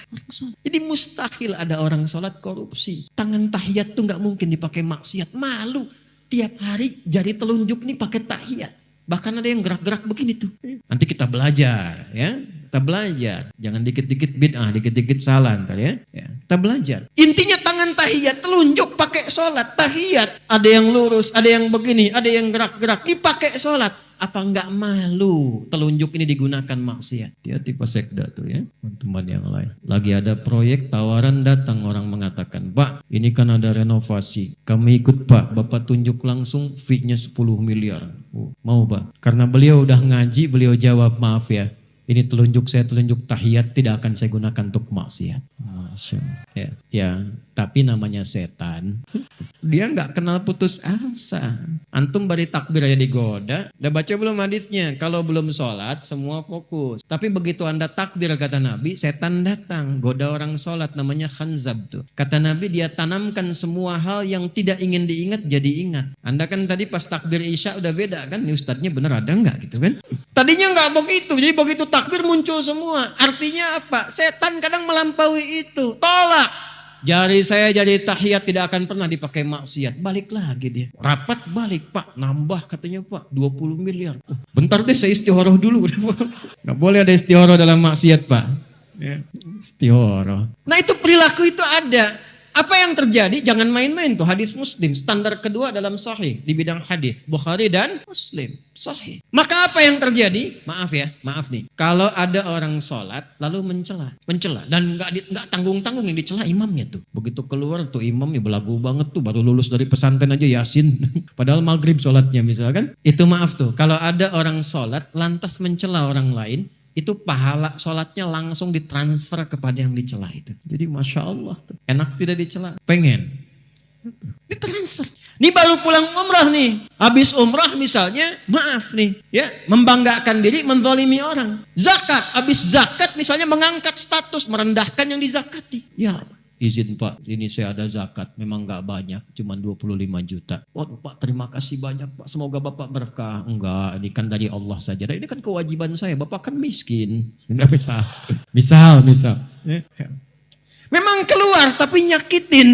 Jadi mustahil ada orang sholat korupsi. Tangan tahiyat tuh gak mungkin dipakai maksiat. Malu. Tiap hari jari telunjuk nih pakai tahiyat. Bahkan ada yang gerak-gerak begini tuh. Nanti kita belajar ya. Kita belajar. Jangan dikit-dikit bid'ah, dikit-dikit salah ntar ya. Kita belajar. Intinya tangan tahiyat, telunjuk pakai sholat. Tahiyat, ada yang lurus, ada yang begini, ada yang gerak-gerak. Dipakai sholat. Apa enggak malu telunjuk ini digunakan maksiat? Dia tipe sekda tuh ya. Teman-teman yang lain. Lagi ada proyek tawaran datang orang mengatakan, Pak ini kan ada renovasi. Kami ikut Pak, Bapak tunjuk langsung fee-nya 10 miliar. Mau Pak? Karena beliau udah ngaji, beliau jawab maaf ya. Ini telunjuk saya telunjuk tahiyat tidak akan saya gunakan untuk maksiat. Masya Allah. Ya, tapi namanya setan. Dia nggak kenal putus asa. Antum bari takbir aja digoda. Udah baca belum hadisnya? Kalau belum sholat semua fokus. Tapi begitu Anda takbir kata Nabi, setan datang. Goda orang sholat namanya khanzab tuh. Kata Nabi dia tanamkan semua hal yang tidak ingin diingat jadi ingat. Anda kan tadi pas takbir Isya udah beda kan? Ini ustadznya bener ada nggak gitu kan? Tadinya nggak begitu. Jadi begitu takbir muncul semua. Artinya apa? Setan kadang melampaui itu. Tolak. Jari saya jadi tahiyat tidak akan pernah dipakai maksiat. Balik lagi dia. Rapat balik Pak. Nambah katanya Pak 20 miliar. Bentar deh saya istikharah dulu. Gak boleh ada istikharah dalam maksiat Pak. Ya. Istikharah. Nah itu perilaku itu ada. Apa yang terjadi? Jangan main-main tuh hadis Muslim. Standar kedua dalam sahih di bidang hadis. Bukhari dan Muslim. Sahih. Maka apa yang terjadi? Maaf ya, maaf nih. Kalau ada orang sholat lalu mencela. Dan nggak tanggung-tanggung yang dicela imamnya tuh. Begitu keluar tuh imamnya belagu banget tuh. Baru lulus dari pesantren aja Yasin. Padahal maghrib sholatnya misalkan. Itu maaf tuh. Kalau ada orang sholat lantas mencela orang lain. Itu pahala sholatnya langsung ditransfer kepada yang dicela itu. Jadi Masya Allah tuh. Enak tidak dicela? Pengen. Ditransfer. Ini baru pulang umrah nih. Habis umrah misalnya, maaf nih. Ya, membanggakan diri, menzalimi orang. Zakat. Habis zakat misalnya mengangkat status, merendahkan yang dizakati. Ya izin Pak, ini saya ada zakat. Memang gak banyak, cuma 25 juta. Waduh Pak, terima kasih banyak Pak. Semoga Bapak berkah. Enggak, ini kan dari Allah saja. Ini kan kewajiban saya, Bapak kan miskin. Misal. Memang keluar tapi nyakitin.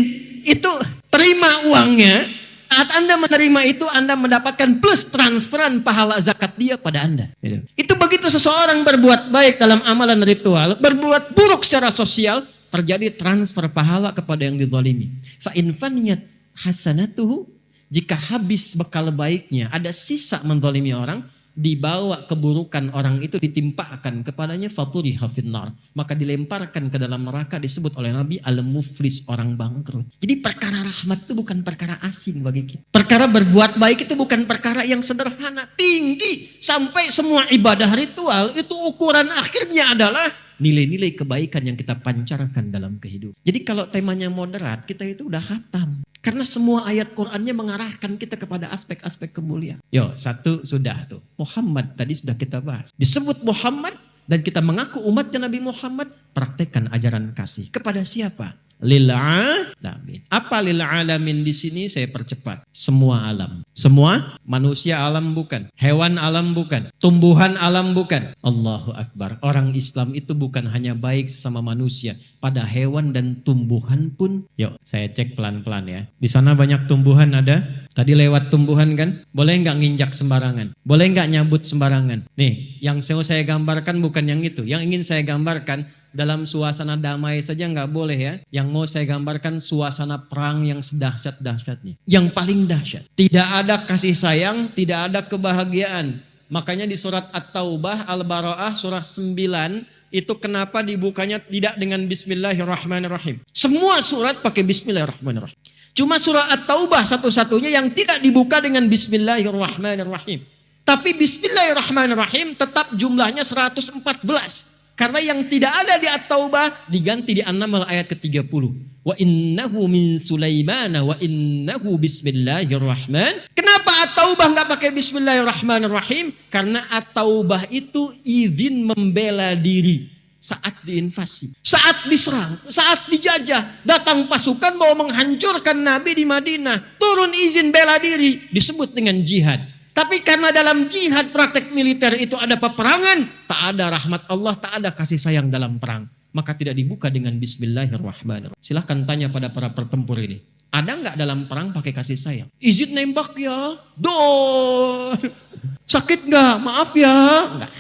Itu terima uangnya. Saat Anda menerima itu, Anda mendapatkan plus transferan pahala zakat dia pada Anda. Itu begitu seseorang berbuat baik dalam amalan ritual, berbuat buruk secara sosial, terjadi transfer pahala kepada yang dizalimi. Fa in faniyat hasanatuhu Jika habis bekal baiknya, ada sisa menzalimi orang, dibawa keburukan orang itu ditimpakan kepadanya, faturiha finnar, maka dilemparkan ke dalam neraka, disebut oleh Nabi al-muflis, orang bangkrut. Jadi perkara rahmat itu bukan perkara asing bagi kita. Perkara berbuat baik itu bukan perkara yang sederhana, tinggi, sampai semua ibadah ritual itu ukuran akhirnya adalah nilai-nilai kebaikan yang kita pancarkan dalam kehidupan. Jadi kalau temanya moderat, kita itu udah khatam. Karena semua ayat Qur'annya mengarahkan kita kepada aspek-aspek kemuliaan. Yo, satu sudah tuh. Muhammad tadi sudah kita bahas. Disebut Muhammad dan kita mengaku umatnya Nabi Muhammad, praktekkan ajaran kasih. Kepada siapa? Lil alamin. Apa lil alamin di sini saya percepat. Semua alam. Semua manusia alam bukan. Hewan alam bukan. Tumbuhan alam bukan. Allahu Akbar. Orang Islam itu bukan hanya baik sesama manusia. Pada hewan dan tumbuhan pun. Yuk saya cek pelan-pelan ya. Di sana banyak tumbuhan ada. Tadi lewat tumbuhan kan. Boleh nggak nginjak sembarangan? Boleh nggak nyabut sembarangan? Nih yang saya gambarkan bukan yang itu. Yang ingin saya gambarkan, dalam suasana damai saja nggak boleh ya. Yang mau saya gambarkan suasana perang yang sedahsyat-dahsyatnya. Yang paling dahsyat. Tidak ada kasih sayang, tidak ada kebahagiaan. Makanya di surat At-Taubah, Al-Bara'ah, surah 9, itu kenapa dibukanya tidak dengan Bismillahirrahmanirrahim. Semua surat pakai Bismillahirrahmanirrahim. Cuma surah At-Taubah satu-satunya yang tidak dibuka dengan Bismillahirrahmanirrahim. Tapi Bismillahirrahmanirrahim tetap jumlahnya 114. Karena yang tidak ada di At-Taubah diganti di An-Naml ayat ke-30. Wa innahu min Sulaimana wa innahu bismillahirrahman. Kenapa At-Taubah enggak pakai Bismillahirrahmanirrahim? Karena At-Taubah itu izin membela diri saat diinvasi, saat diserang, saat dijajah. Datang pasukan mau menghancurkan Nabi di Madinah. Turun izin bela diri, disebut dengan jihad. Tapi karena dalam jihad praktek militer itu ada peperangan, tak ada rahmat Allah, tak ada kasih sayang dalam perang. Maka tidak dibuka dengan Bismillahirrahmanirrahim. Silahkan tanya pada para pertempur ini. Ada nggak dalam perang pakai kasih sayang? Izin nembak ya, sakit nggak? Maaf ya, nggak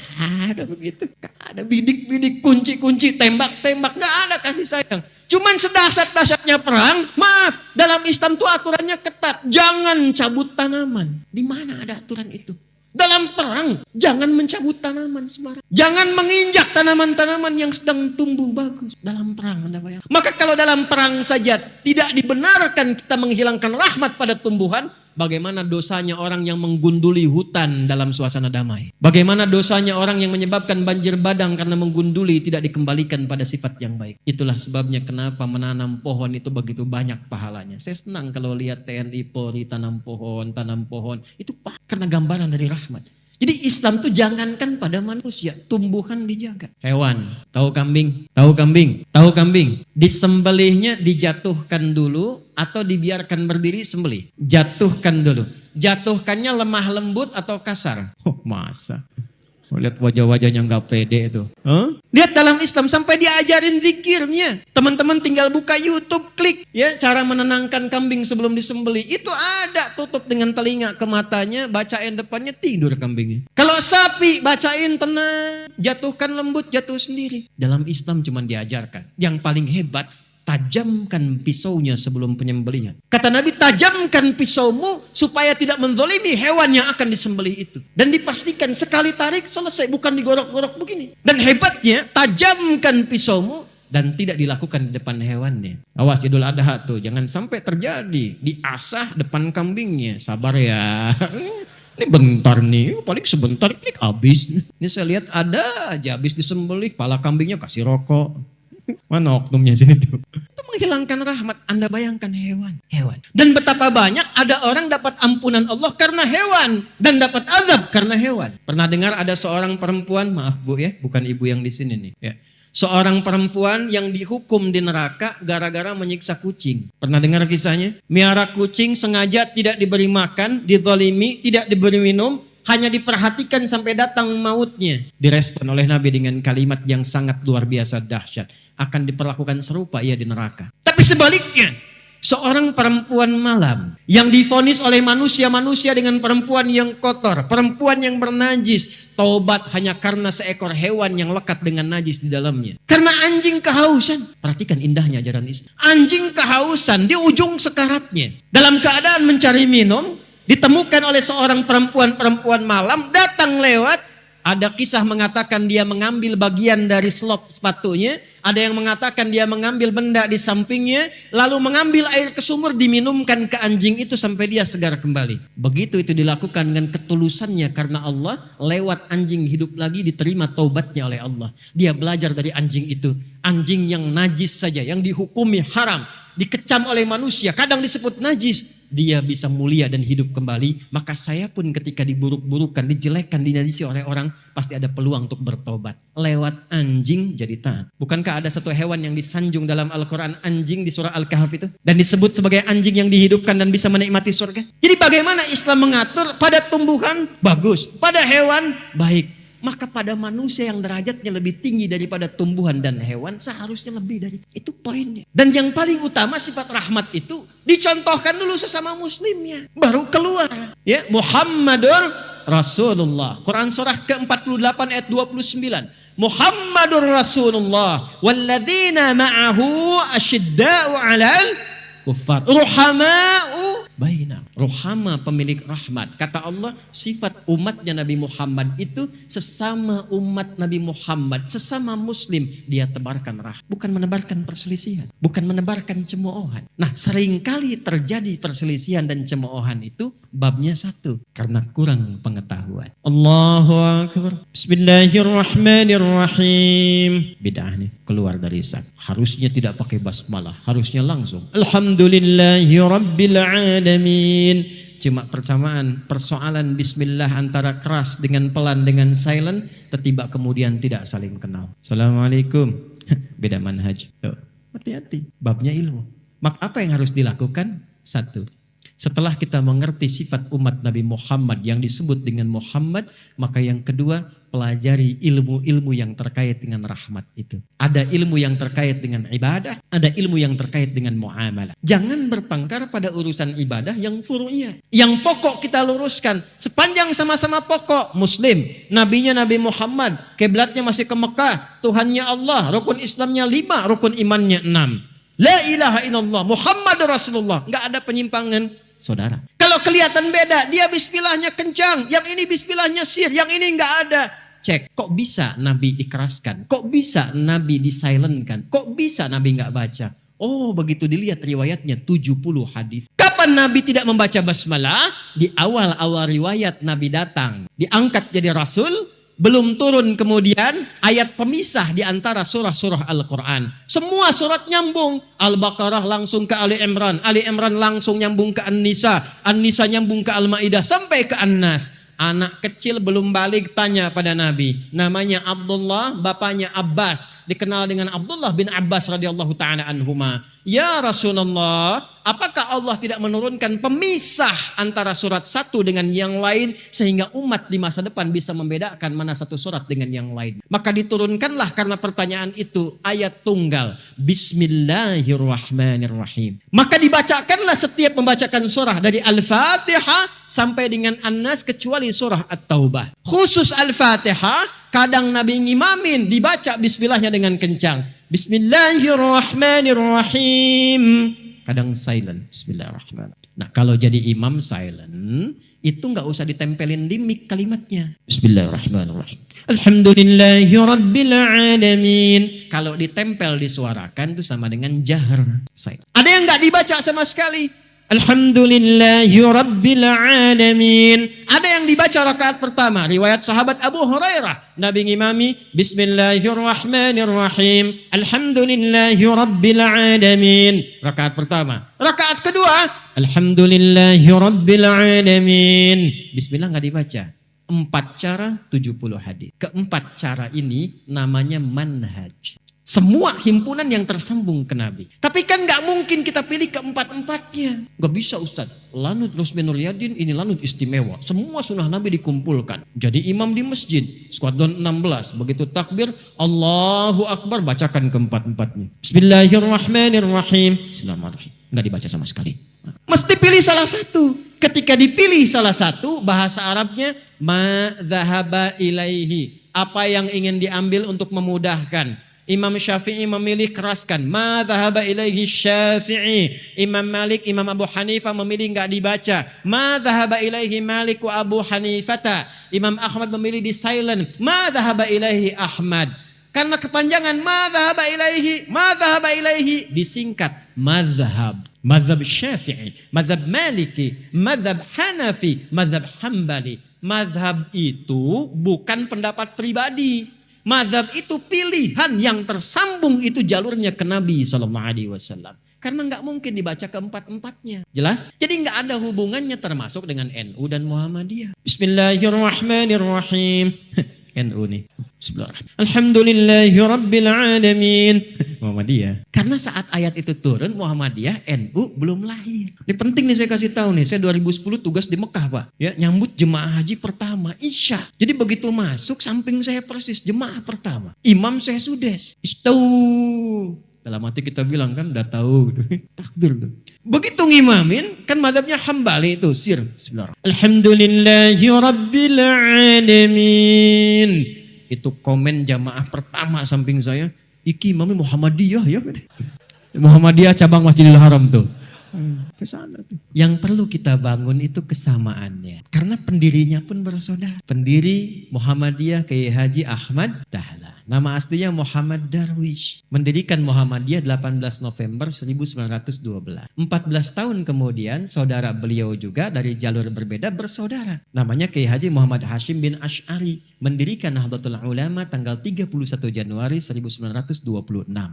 ada begitu. Nggak ada bidik-bidik, kunci-kunci, tembak-tembak, nggak ada kasih sayang. Cuman sedahsyat-dahsyatnya perang, maaf, dalam Islam tuh aturannya ketat. Jangan cabut tanaman. Di mana ada aturan itu? Dalam perang, jangan mencabut tanaman sembarang. Jangan menginjak tanaman-tanaman yang sedang tumbuh bagus. Dalam perang, Anda bayangkan. Maka kalau dalam perang saja tidak dibenarkan kita menghilangkan rahmat pada tumbuhan, bagaimana dosanya orang yang menggunduli hutan dalam suasana damai? Bagaimana dosanya orang yang menyebabkan banjir bandang karena menggunduli tidak dikembalikan pada sifat yang baik? Itulah sebabnya kenapa menanam pohon itu begitu banyak pahalanya. Saya senang kalau lihat TNI Polri tanam pohon. Itu karena gambaran dari rahmat. Jadi Islam tuh jangankan pada manusia, tumbuhan dijaga. Hewan, tahu kambing? Tahu kambing? Tahu kambing? Disembelihnya dijatuhkan dulu atau dibiarkan berdiri sembelih? Jatuhkan dulu. Jatuhkannya lemah lembut atau kasar? Oh masa? Lihat wajah-wajahnya nggak pede itu. Lihat dalam Islam sampai diajarin zikirnya. Teman-teman tinggal buka YouTube, klik ya cara menenangkan kambing sebelum disembelih. Itu ada, tutup dengan telinga ke matanya, bacain depannya, tidur kambingnya. Kalau sapi bacain tenang, jatuhkan lembut, jatuh sendiri. Dalam Islam cuma diajarkan. Yang paling hebat, tajamkan pisaunya sebelum penyembelihan. Kata Nabi, tajamkan pisaumu supaya tidak menzalimi hewan yang akan disembelih itu. Dan dipastikan sekali tarik selesai, bukan digorok-gorok begini. Dan hebatnya, tajamkan pisaumu dan tidak dilakukan di depan hewannya. Awas Idul Adha tuh, jangan sampai terjadi. Diasah depan kambingnya. Sabar ya. Ini bentar nih, paling sebentar klik habis. Ini saya lihat ada aja habis disembelih, kepala kambingnya kasih rokok. Mana oknumnya sini tuh? Itu menghilangkan rahmat. Anda bayangkan hewan. Dan betapa banyak ada orang dapat ampunan Allah karena hewan. Dan dapat azab karena hewan. Pernah dengar ada seorang perempuan, maaf bu ya, bukan ibu yang di sini nih. Ya. Seorang perempuan yang dihukum di neraka gara-gara menyiksa kucing. Pernah dengar kisahnya? Miara kucing sengaja tidak diberi makan, dizalimi, tidak diberi minum, hanya diperhatikan sampai datang mautnya. Direspon oleh Nabi dengan kalimat yang sangat luar biasa dahsyat. Akan diperlakukan serupa ia di neraka. Tapi sebaliknya, Seorang perempuan malam yang divonis oleh manusia-manusia dengan perempuan yang kotor, perempuan yang bernajis, taubat hanya karena seekor hewan yang lekat dengan najis di dalamnya. Karena anjing kehausan. Perhatikan indahnya ajaran Islam. Anjing kehausan di ujung sekaratnya. Dalam keadaan mencari minum, ditemukan oleh seorang perempuan malam, datang lewat. Ada kisah mengatakan dia mengambil bagian dari selop sepatunya. Ada yang mengatakan dia mengambil benda di sampingnya. Lalu mengambil air ke sumur diminumkan ke anjing itu sampai dia segar kembali. Begitu itu dilakukan dengan ketulusannya karena Allah. Lewat anjing hidup lagi diterima taubatnya oleh Allah. Dia belajar dari anjing itu. Anjing yang najis saja, yang dihukumi haram, dikecam oleh manusia, kadang disebut najis. Dia bisa mulia dan hidup kembali. Maka saya pun ketika diburuk-burukan, dijelekkan, dinajisi oleh orang, pasti ada peluang untuk bertobat. Lewat anjing jadi taat. Bukankah ada satu hewan yang disanjung dalam Al-Quran, anjing di surah Al-Kahf itu? Dan disebut sebagai anjing yang dihidupkan dan bisa menikmati surga. Jadi bagaimana Islam mengatur? Pada tumbuhan bagus, pada hewan baik. Maka pada manusia yang derajatnya lebih tinggi daripada tumbuhan dan hewan seharusnya lebih dari itu poinnya. Dan yang paling utama sifat rahmat itu dicontohkan dulu sesama muslimnya, baru keluar. Ya, Muhammadur Rasulullah. Quran surah ke-48 ayat 29. Muhammadur Rasulullah walladzina ma'ahu asyidda'u 'alal kuffar ruhama'u bainahum. Ruhama pemilik rahmat. Kata Allah, sifat umatnya Nabi Muhammad itu sesama umat Nabi Muhammad, sesama muslim, dia tebarkan rahmat. Bukan menebarkan perselisihan, bukan menebarkan cemoohan. Nah, seringkali terjadi perselisihan dan cemoohan itu babnya satu, karena kurang pengetahuan. Allahu Akbar. Bismillahirrahmanirrahim. Bid'ah nih, keluar dari sak. Harusnya tidak pakai basmalah, harusnya langsung. Alhamdulillahi Rabbil Alamin. Cuma persoalan bismillah antara keras dengan pelan dengan silent, tiba kemudian tidak saling kenal. Assalamualaikum. Beda manhaj. Hati-hati, babnya ilmu. Maka apa yang harus dilakukan? Satu, setelah kita mengerti sifat umat Nabi Muhammad yang disebut dengan Muhammad, maka yang kedua, pelajari ilmu-ilmu yang terkait dengan rahmat itu. Ada ilmu yang terkait dengan ibadah, ada ilmu yang terkait dengan muamalah. Jangan bertengkar pada urusan ibadah yang furu'iyah. Yang pokok kita luruskan, sepanjang sama-sama pokok. Muslim, nabinya Nabi Muhammad, kiblatnya masih ke Mekah, Tuhannya Allah, rukun Islamnya 5, rukun imannya 6. La ilaha illallah, Muhammadur Rasulullah. Enggak ada penyimpangan, saudara. Kalau kelihatan beda, dia bismillahnya kencang, yang ini bismillahnya sir, yang ini enggak ada. Cek, kok bisa Nabi dikeraskan? Kok bisa Nabi disilentkan? Kok bisa Nabi enggak baca? Oh, begitu dilihat riwayatnya 70 hadis. Kapan Nabi tidak membaca basmalah? Di awal-awal riwayat Nabi datang, diangkat jadi rasul. Belum turun kemudian ayat pemisah di antara surah-surah Al-Quran. Semua surat nyambung. Al-Baqarah langsung ke Ali Imran. Ali Imran langsung nyambung ke An-Nisa. An-Nisa nyambung ke Al-Ma'idah sampai ke An-Nas. Anak kecil belum balik tanya pada Nabi. Namanya Abdullah, bapaknya Abbas. Dikenal dengan Abdullah bin Abbas radhiyallahu ta'ala anhuma. Ya Rasulullah, apakah Allah tidak menurunkan pemisah antara surat satu dengan yang lain sehingga umat di masa depan bisa membedakan mana satu surat dengan yang lain? Maka diturunkanlah karena pertanyaan itu ayat tunggal. Bismillahirrahmanirrahim. Maka dibacakanlah setiap membacakan surah dari Al-Fatihah sampai dengan An-Nas kecuali surah At-Taubah. Khusus Al-Fatihah kadang Nabi ngimamin dibaca bismillahnya dengan kencang. Bismillahirrahmanirrahim. Kadang silent. Bismillahirrahmanirrahim. Nah, kalau jadi imam silent, itu enggak usah ditempelin di mic kalimatnya. Bismillahirrahmanirrahim. Alhamdulillahi Rabbil Alamin. Kalau ditempel disuarakan itu sama dengan jahar. Silent. Ada yang enggak dibaca sama sekali. Alhamdulillahi Rabbil Alamin. Ada yang dibaca rakaat pertama. Riwayat sahabat Abu Hurairah. Nabi ngimami Bismillahirrahmanirrahim. Alhamdulillahi Rabbil Alamin. Rakaat pertama. Rakaat kedua. Alhamdulillahi Rabbil Alamin. Bismillah gak dibaca. 4 cara 70 hadis. Keempat cara ini namanya manhaj. Semua himpunan yang tersambung ke Nabi. Tapi kan gak mungkin kita pilih keempat-empatnya. Gak bisa Ustaz. Lanut Rusmi Nuryadin ini lanut istimewa. Semua sunnah Nabi dikumpulkan. Jadi imam di masjid. Skuadron 16. Begitu takbir. Allahu Akbar. Bacakan keempat-empatnya. Bismillahirrahmanirrahim. Bismillahirrahmanirrahim. Nggak dibaca sama sekali. Mesti pilih salah satu. Ketika dipilih salah satu, bahasa Arabnya ma dhahaba ilaihi. Apa yang ingin diambil untuk memudahkan. Imam Syafi'i memilih keraskan. Ma dhahaba ilaihi Syafi'i. Imam Malik, Imam Abu Hanifah memilih enggak dibaca. Ma dhahaba ilaihi Malik wa Abu Hanifata. Imam Ahmad memilih di silent. Ma dhahaba ilaihi Ahmad. Karena kepanjangan ma dhahaba ilaihi disingkat madhab. Madhab Syafi'i, madhab Maliki, madhab Hanafi, madhab Hambali. Madhab itu bukan pendapat pribadi. Madhab itu pilihan yang tersambung itu jalurnya ke Nabi SAW. Karena nggak mungkin dibaca keempat-empatnya. Jelas? Jadi nggak ada hubungannya termasuk dengan NU dan Muhammadiyah. Bismillahirrahmanirrahim. NU nih. Bismillahirrahmanirrahim. Alhamdulillahi Rabbil Alamin. Muhammadiyah. Karena saat ayat itu turun Muhammadiyah, NU belum lahir. Ini penting nih saya kasih tahu nih. Saya 2010 tugas di Mekah Pak. Ya, nyambut jemaah haji pertama Isya. Jadi begitu masuk samping saya persis jemaah pertama. Imam saya sudes. Istau. Dalam hati kita bilang kan udah tahu. Takbir tuh. Begitu ngimamin kan madhabnya Hambali itu sir. Bismillahirrahmanirrahim. Alhamdulillahi Rabbil Alamin. Itu komen jamaah pertama samping saya. Iki imamnya Muhammadiyah ya. Muhammadiyah cabang Masjidil Haram tuh. Kesana tuh. Yang perlu kita bangun itu kesamaannya. Karena pendirinya pun bersaudara. Pendiri Muhammadiyah Kiai Haji Ahmad Dahlan. Nama aslinya Muhammad Darwish. Mendirikan Muhammadiyah 18 November 1912. 14 tahun kemudian saudara beliau juga dari jalur berbeda bersaudara. Namanya Kiai Haji Muhammad Hashim bin Ash'ari. Mendirikan Nahdlatul Ulama tanggal 31 Januari 1926.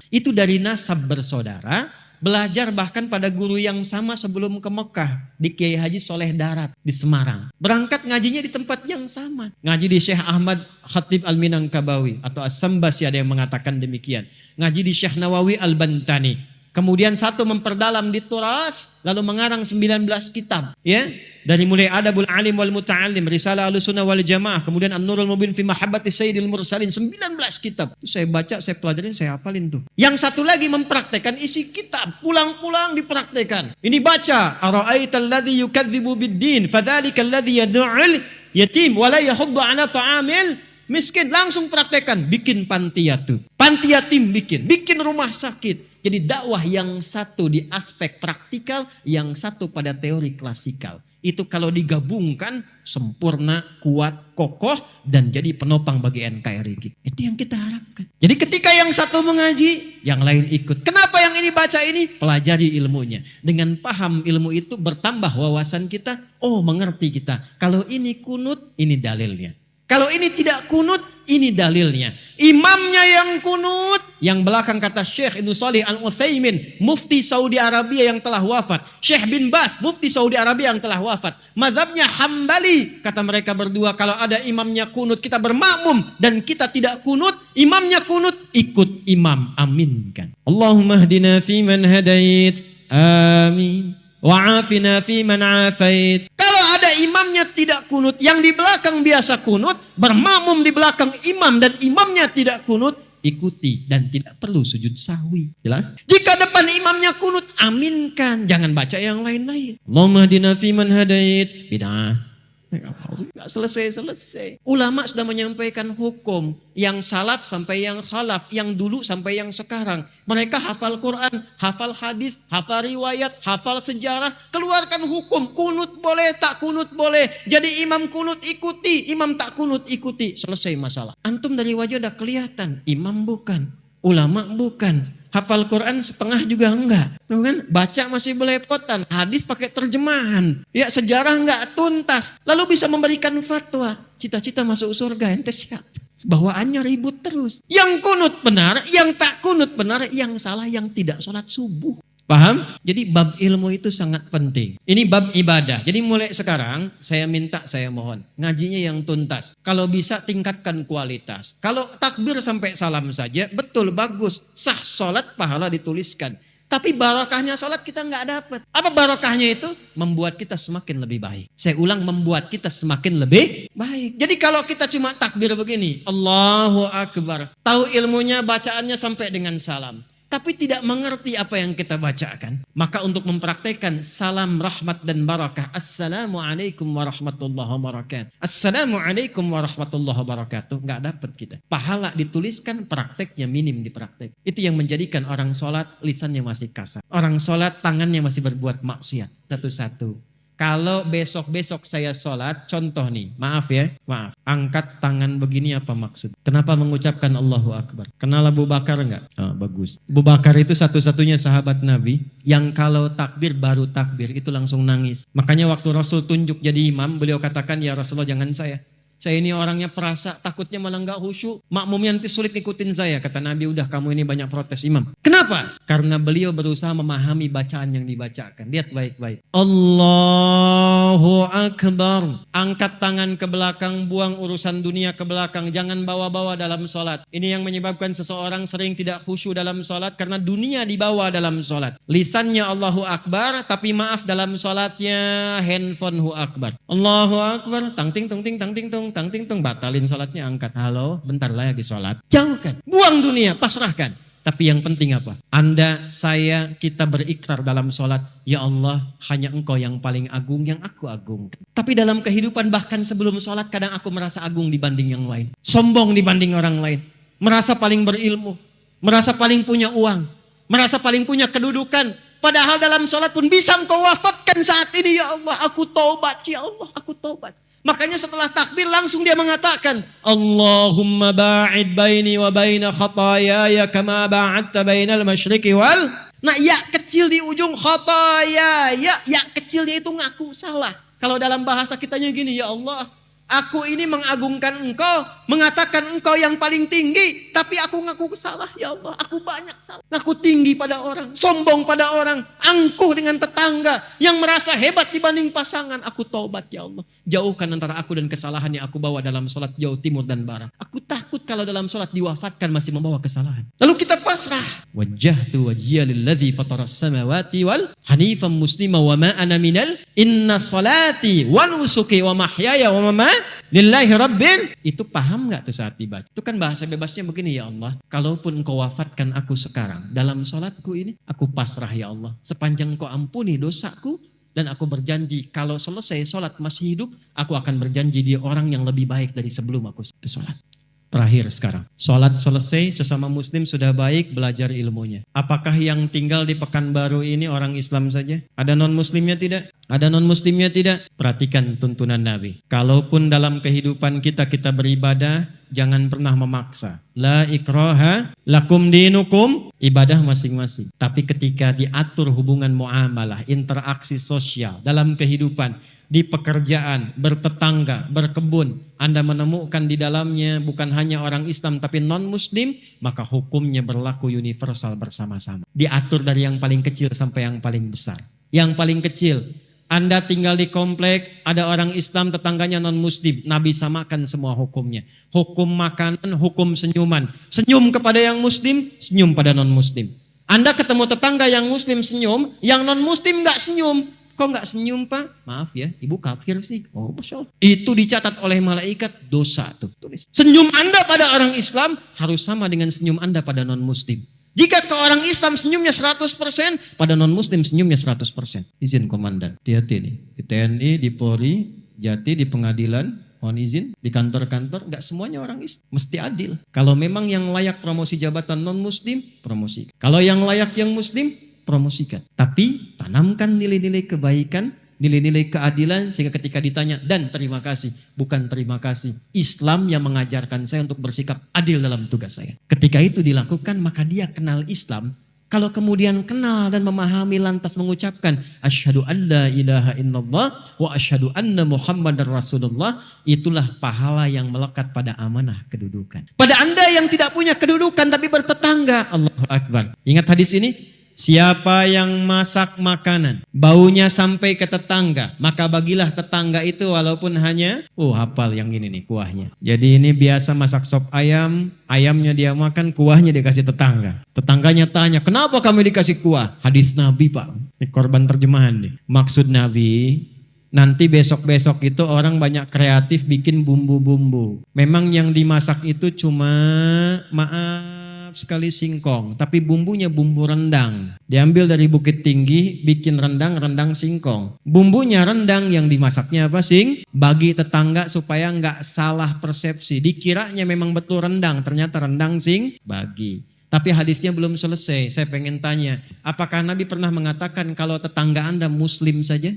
Itu dari nasab bersaudara. Belajar bahkan pada guru yang sama sebelum ke Mekah. Di Kiai Haji Soleh Darat di Semarang. Berangkat ngajinya di tempat yang sama. Ngaji di Syekh Ahmad Khatib Al-Minangkabawi. Atau As-Sambasi ada yang mengatakan demikian. Ngaji di Syekh Nawawi Al-Bantani. Kemudian satu memperdalam di Turath. Lalu mengarang 19 kitab. Ya, dari mulai Adabul Alim wal Muta'alim. Risalah Ahlussunnah wal Jamaah. Kemudian An-Nurul Mubin fi Mahabbati Sayyidil Mursalin. 19 kitab. Itu saya baca, saya pelajarin, saya hafalin tuh. Yang satu lagi mempraktekkan isi kitab. Pulang-pulang dipraktekkan. Ini baca. Ara'aital ladzi yukadzibu bid-din. Fadzalikal ladzi yad'ul yatim. Wa la yahuddu ala ta'amil miskin. Langsung praktekkan. Bikin panti yatim. Panti yatim bikin. Bikin rumah sakit. Jadi dakwah yang satu di aspek praktikal, yang satu pada teori klasikal. Itu kalau digabungkan sempurna, kuat, kokoh, dan jadi penopang bagi NKRI kita. Itu yang kita harapkan. Jadi ketika yang satu mengaji, yang lain ikut. Kenapa yang ini baca ini? Pelajari ilmunya. Dengan paham ilmu itu bertambah wawasan kita. Oh, mengerti kita. Kalau ini kunut, ini dalilnya. Kalau ini tidak kunut, ini dalilnya. Imamnya yang kunut, yang belakang kata Syekh Ibnu Shalih Al-Utsaimin, mufti Saudi Arabia yang telah wafat. Syekh bin Bas, mufti Saudi Arabia yang telah wafat. Mazhabnya Hambali, kata mereka berdua, kalau ada imamnya kunut kita bermakmum dan kita tidak kunut, imamnya kunut, ikut imam, aminkan. Allahumma hdina fi man hadait, amin. Wa'afina fi man afait. Imamnya tidak kunut, yang di belakang biasa kunut, bermakmum di belakang imam dan imamnya tidak kunut, ikuti dan tidak perlu sujud sahwi. Jelas? Jika depan imamnya kunut, aminkan, jangan baca yang lain-lain. Allahumma hdina fi man hadait. Bid'ah. Gak selesai-selesai. Ulama sudah menyampaikan hukum. Yang salaf sampai yang khalaf. Yang dulu sampai yang sekarang. Mereka hafal Quran, hafal hadis, hafal riwayat, hafal sejarah. Keluarkan hukum. Kunut boleh, tak kunut boleh. Jadi imam kunut ikuti, imam tak kunut ikuti. Selesai masalah. Antum dari wajah udah kelihatan. Imam bukan, ulama bukan. Hafal Quran setengah juga enggak. Tuh kan? Baca masih belepotan. Hadis pakai terjemahan. Ya, sejarah enggak tuntas. Lalu bisa memberikan fatwa. Cita-cita masuk surga, ente siapa? Bawaannya ribut terus. Yang kunut benar, yang tak kunut benar, yang salah, yang tidak sholat subuh. Paham? Jadi bab ilmu itu sangat penting. Ini bab ibadah. Jadi mulai sekarang saya minta, saya mohon. Ngajinya yang tuntas. Kalau bisa tingkatkan kualitas. Kalau takbir sampai salam saja, betul, bagus. Sah sholat, pahala dituliskan. Tapi barokahnya sholat kita nggak dapat. Apa barokahnya itu? Membuat kita semakin lebih baik. Saya ulang, membuat kita semakin lebih baik. Jadi kalau kita cuma takbir begini, Allahu Akbar. Tahu ilmunya, bacaannya sampai dengan salam. tapi tidak mengerti apa yang kita bacakan. Maka untuk mempraktekkan salam rahmat dan barakah, Assalamualaikum warahmatullahi wabarakatuh. Assalamualaikum warahmatullahi wabarakatuh. Nggak dapat kita. Pahala dituliskan, prakteknya minim dipraktek. Itu yang menjadikan orang sholat lisannya masih kasar. Orang sholat tangannya masih berbuat maksiat. Satu-satu. Kalau besok-besok saya sholat, contoh nih, maaf, angkat tangan begini apa maksud? Kenapa mengucapkan Allahu Akbar? Kenal Abu Bakar enggak? Oh, bagus. Abu Bakar itu satu-satunya sahabat Nabi yang kalau takbir baru takbir itu langsung nangis. Makanya waktu Rasul tunjuk jadi imam, beliau katakan, ya Rasulullah jangan saya. Saya ini orangnya perasa, takutnya malah nggak khusyuk. Makmumnya nanti sulit ikutin saya. Kata Nabi, udah kamu ini banyak protes imam. Kenapa? Karena beliau berusaha memahami bacaan yang dibacakan. Lihat baik-baik. Allahu Akbar. Angkat tangan ke belakang, buang urusan dunia ke belakang. Jangan bawa-bawa dalam sholat. Ini yang menyebabkan seseorang sering tidak khusyuk dalam sholat karena dunia dibawa dalam sholat. Lisannya Allahu Akbar, tapi maaf dalam sholatnya handphone Hu Akbar. Allahu Akbar, tang ting tung ting tang ting tung. Tang ting tung, batalin sholatnya, angkat, halo bentar lagi sholat, jauhkan, buang dunia, pasrahkan. Tapi yang penting apa? Anda, saya, kita berikrar dalam sholat, ya Allah hanya Engkau yang paling agung, yang aku agung. Tapi dalam kehidupan bahkan sebelum sholat kadang aku merasa agung dibanding yang lain, sombong dibanding orang lain, merasa paling berilmu, merasa paling punya uang, merasa paling punya kedudukan. Padahal dalam sholat pun bisa Engkau wafatkan saat ini, ya Allah aku taubat, ya Allah aku taubat. Makanya setelah takbir langsung dia mengatakan, Allahumma ba'id baini wa baina khatayaya kama ba'adta bainal masyriqi wal. Nah, ya kecil di ujung khatayaya, ya kecilnya itu ngaku salah. Kalau dalam bahasa kitanya gini, ya Allah, aku ini mengagungkan Engkau, mengatakan Engkau yang paling tinggi, tapi aku ngaku salah, ya Allah, aku banyak salah. Ngaku tinggi pada orang, sombong pada orang, angkuh dengan tetangga, yang merasa hebat dibanding pasangan. Aku taubat, ya Allah. Jauhkan antara aku dan kesalahan yang aku bawa dalam sholat jauh timur dan barat. Aku takut kalau dalam sholat diwafatkan masih membawa kesalahan. Lalu kita pasrah. Wajjahtu wajhiya lilladzi fataras samawati wal hanifan muslima wa ma ana minal inna salati wa nusuki wa mahyaya wa mamati lillahi rabbil. Itu paham gak tuh saat dibaca? Itu kan bahasa bebasnya begini, ya Allah, kalaupun Engkau wafatkan aku sekarang dalam sholatku ini, aku pasrah ya Allah, sepanjang Engkau ampuni dosaku, dan aku berjanji kalau selesai sholat masih hidup, aku akan berjanji dia orang yang lebih baik dari sebelum aku itu sholat. Terakhir sekarang, sholat selesai, sesama muslim sudah baik, belajar ilmunya. Apakah yang tinggal di Pekanbaru ini orang Islam saja? Ada non muslimnya tidak? Ada non muslimnya tidak? Perhatikan tuntunan Nabi. Kalaupun dalam kehidupan kita beribadah, jangan pernah memaksa. La ikraha lakum dinukum, ibadah masing-masing. Tapi ketika diatur hubungan muamalah, interaksi sosial dalam kehidupan, di pekerjaan, bertetangga, berkebun, Anda menemukan di dalamnya bukan hanya orang Islam tapi non-Muslim, maka hukumnya berlaku universal bersama-sama. Diatur dari yang paling kecil sampai yang paling besar. Yang paling kecil, Anda tinggal di komplek, ada orang Islam, tetangganya non-Muslim, Nabi samakan semua hukumnya. Hukum makanan, hukum senyuman. Senyum kepada yang Muslim, senyum pada non-Muslim. Anda ketemu tetangga yang Muslim senyum, yang non-Muslim gak senyum. Kok gak senyum Pak? Maaf ya, ibu kafir sih. Oh Masya Allah. Itu dicatat oleh malaikat dosa tuh. Tulis. Senyum Anda pada orang Islam harus sama dengan senyum Anda pada non-Muslim. Jika ke orang Islam senyumnya 100%, pada non-Muslim senyumnya 100%. Izin komandan, hati-hati nih. Di TNI, di Polri, Jati, di pengadilan, mohon izin, di kantor-kantor, gak semuanya orang Islam. Mesti adil. Kalau memang yang layak promosi jabatan non-Muslim, promosi. Kalau yang layak yang Muslim, promosikan. Tapi tanamkan nilai-nilai kebaikan, nilai-nilai keadilan, sehingga ketika ditanya, dan terima kasih, bukan terima kasih. Islam yang mengajarkan saya untuk bersikap adil dalam tugas saya. Ketika itu dilakukan, maka dia kenal Islam. Kalau kemudian kenal dan memahami lantas mengucapkan asyhadu an la ilaha illallah wa asyhadu anna muhammadar rasulullah, itulah pahala yang melekat pada amanah kedudukan. Pada Anda yang tidak punya kedudukan tapi bertetangga, Allahu Akbar. Ingat hadis ini? Siapa yang masak makanan, baunya sampai ke tetangga, maka bagilah tetangga itu walaupun hanya, hafal yang ini nih kuahnya. Jadi ini biasa masak sop ayam, ayamnya dia makan, kuahnya dikasih tetangga. Tetangganya tanya, kenapa kami dikasih kuah? Hadis Nabi Pak, ini korban terjemahan nih. Maksud Nabi, nanti besok-besok itu orang banyak kreatif bikin bumbu-bumbu. Memang yang dimasak itu cuma, maaf, sekali singkong, tapi bumbunya bumbu rendang. Diambil dari Bukit Tinggi, bikin rendang singkong. Bumbunya rendang, yang dimasaknya apa? Bagi tetangga supaya nggak salah persepsi. Dikiranya memang betul rendang, ternyata rendang bagi. Tapi hadisnya belum selesai. Saya pengen tanya, apakah Nabi pernah mengatakan kalau tetangga Anda muslim saja?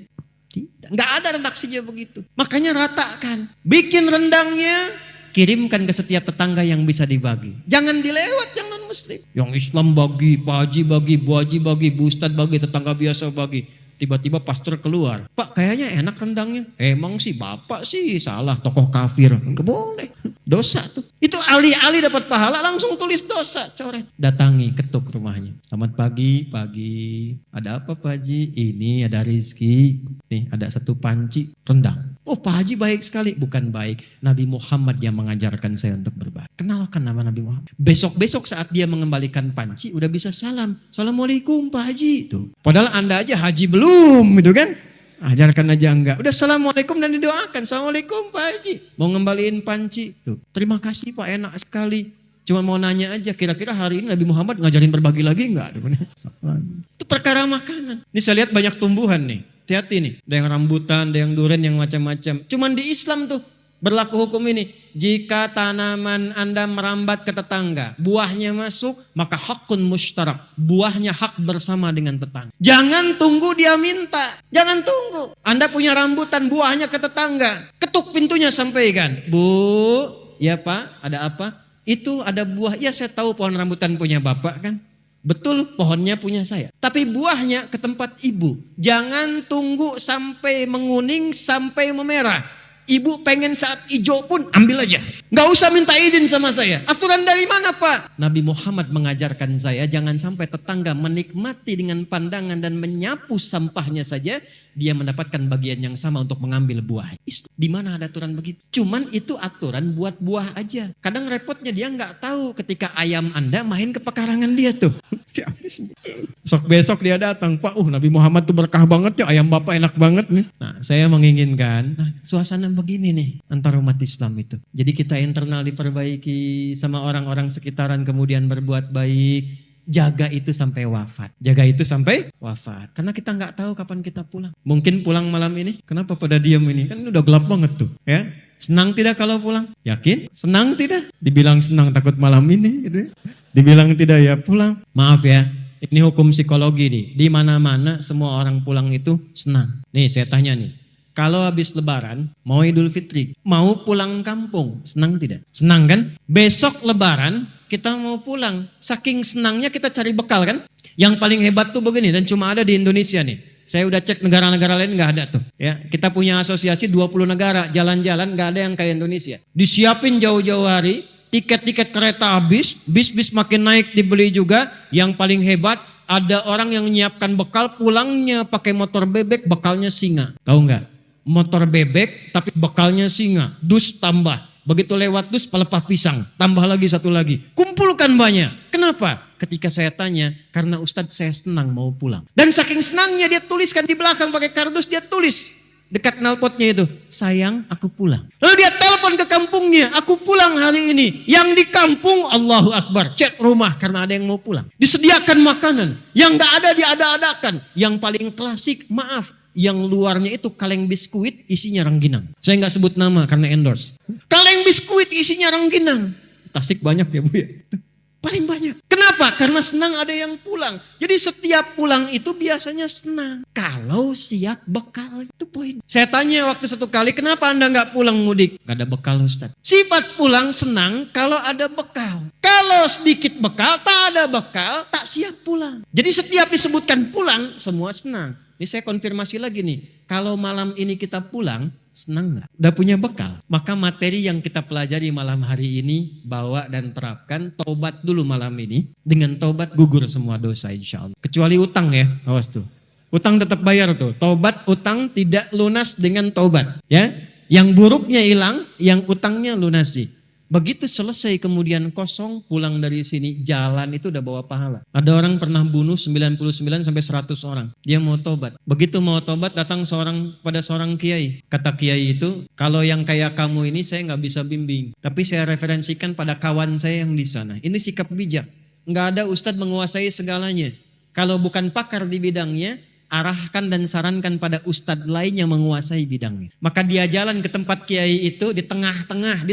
Tidak. Nggak ada redaksinya begitu. Makanya ratakan. Bikin rendangnya, kirimkan ke setiap tetangga yang bisa dibagi. Jangan dilewat yang non muslim. Yang Islam bagi, Pak Haji bagi, Bu Haji bagi, Bu Ustadz bagi, tetangga biasa bagi. Tiba-tiba pastor keluar, Pak kayaknya enak rendangnya. Emang sih Bapak sih salah, tokoh kafir. Enggak boleh, dosa tuh. Itu alih-alih dapat pahala langsung tulis dosa, coret. Datangi, ketuk rumahnya. Selamat pagi, ada apa Pak Haji? Ini ada rezeki. Nih ada satu panci rendang. Oh Pak Haji baik sekali. Bukan baik, Nabi Muhammad yang mengajarkan saya untuk berbagi. Kenalkan nama Nabi Muhammad. Besok-besok saat dia mengembalikan panci udah bisa salam. Assalamualaikum Pak Haji. Tuh. Padahal Anda aja haji belum gitu kan. Ajarkan aja enggak. Udah assalamualaikum dan didoakan. Assalamualaikum Pak Haji. Mau ngembaliin panci. Tuh. Terima kasih Pak, enak sekali. Cuma mau nanya aja, kira-kira hari ini Nabi Muhammad ngajarin berbagi lagi enggak? Itu perkara makanan. Ini saya lihat banyak tumbuhan nih. Hati-hati nih. Ada yang rambutan, ada yang durian, yang macam-macam. Cuman di Islam tuh berlaku hukum ini. Jika tanaman Anda merambat ke tetangga, buahnya masuk, maka hakun mushtarak. Buahnya hak bersama dengan tetangga. Jangan tunggu dia minta. Jangan tunggu. Anda punya rambutan, buahnya ke tetangga. Ketuk pintunya, sampaikan. Bu, ya Pak, ada apa? Itu ada buah. Ya saya tahu pohon rambutan punya Bapak kan. Betul, pohonnya punya saya. Tapi buahnya ke tempat ibu. Jangan tunggu sampai menguning, sampai memerah. Ibu pengen saat hijau pun ambil aja. Gak usah minta izin sama saya. Aturan dari mana Pak? Nabi Muhammad mengajarkan saya jangan sampai tetangga menikmati dengan pandangan dan menyapu sampahnya saja. Dia mendapatkan bagian yang sama untuk mengambil buah. Di mana ada aturan begitu? Cuman itu aturan buat buah aja. Kadang repotnya dia gak tahu ketika ayam Anda main ke pekarangan dia tuh. Besok dia datang, Pak, Nabi Muhammad tuh berkah banget ya, ayam Bapak enak banget nih. Nah, saya menginginkan suasana begini nih antar umat Islam itu. Jadi kita internal diperbaiki, sama orang-orang sekitaran kemudian berbuat baik. Jaga itu sampai wafat. Jaga itu sampai wafat. Karena kita nggak tahu kapan kita pulang. Mungkin pulang malam ini. Kenapa pada diam ini? Kan udah gelap banget tuh, ya. Senang tidak kalau pulang? Yakin? Senang tidak? Dibilang senang takut malam ini gitu ya. Dibilang tidak ya pulang. Maaf ya. Ini hukum psikologi nih. Di mana-mana semua orang pulang itu senang. Nih saya tanya nih. Kalau habis lebaran, mau Idul Fitri, mau pulang kampung, senang tidak? Senang kan? Besok lebaran kita mau pulang. Saking senangnya kita cari bekal kan? Yang paling hebat tuh begini dan cuma ada di Indonesia nih. Saya udah cek negara-negara lain nggak ada tuh. Ya, kita punya asosiasi 20 negara, jalan-jalan nggak ada yang kayak Indonesia. Disiapin jauh-jauh hari, tiket-tiket kereta habis, bis-bis makin naik dibeli juga. Yang paling hebat ada orang yang menyiapkan bekal, pulangnya pakai motor bebek, bekalnya singa. Tahu nggak? Motor bebek tapi bekalnya singa, dus tambah. Begitu lewat dus pelepah pisang, tambah lagi satu lagi. Kumpulkan banyak. Kenapa? Ketika saya tanya, karena Ustadz saya senang mau pulang. Dan saking senangnya dia tuliskan di belakang pakai kardus, dia tulis dekat knalpotnya itu, sayang aku pulang. Lalu dia telepon ke kampungnya, aku pulang hari ini. Yang di kampung Allahu Akbar, cek rumah karena ada yang mau pulang. Disediakan makanan, yang gak ada diada-adakan. Yang paling klasik, maaf, yang luarnya itu kaleng biskuit isinya rengginang. Saya nggak sebut nama karena endorse. Kaleng biskuit isinya rengginang. Tasik banyak ya Bu ya. Paling banyak. Kenapa? Karena senang ada yang pulang. Jadi setiap pulang itu biasanya senang. Kalau siap bekal, itu poin. Saya tanya waktu satu kali, kenapa Anda nggak pulang mudik? Gak ada bekal Ustaz. Sifat pulang senang kalau ada bekal. Kalau sedikit bekal, tak ada bekal, tak siap pulang. Jadi setiap disebutkan pulang, semua senang. Ini saya konfirmasi lagi nih, kalau malam ini kita pulang, senang gak? Udah punya bekal? Maka materi yang kita pelajari malam hari ini, bawa dan terapkan, tobat dulu malam ini. Dengan tobat gugur semua dosa insya Allah. Kecuali utang ya, awas tuh. Utang tetap bayar tuh, tobat utang tidak lunas dengan tobat. Ya, yang buruknya hilang, yang utangnya lunasi. Begitu selesai kemudian kosong, pulang dari sini, jalan itu udah bawa pahala. Ada orang pernah bunuh 99 sampai 100 orang. Dia mau tobat. Begitu mau tobat datang pada seorang kiai. Kata kiai itu, kalau yang kayak kamu ini saya nggak bisa bimbing. Tapi saya referensikan pada kawan saya yang di sana. Ini sikap bijak. Nggak ada ustadz menguasai segalanya. Kalau bukan pakar di bidangnya, arahkan dan sarankan pada ustadz lain yang menguasai bidangnya. Maka dia jalan ke tempat kiai itu di tengah-tengah,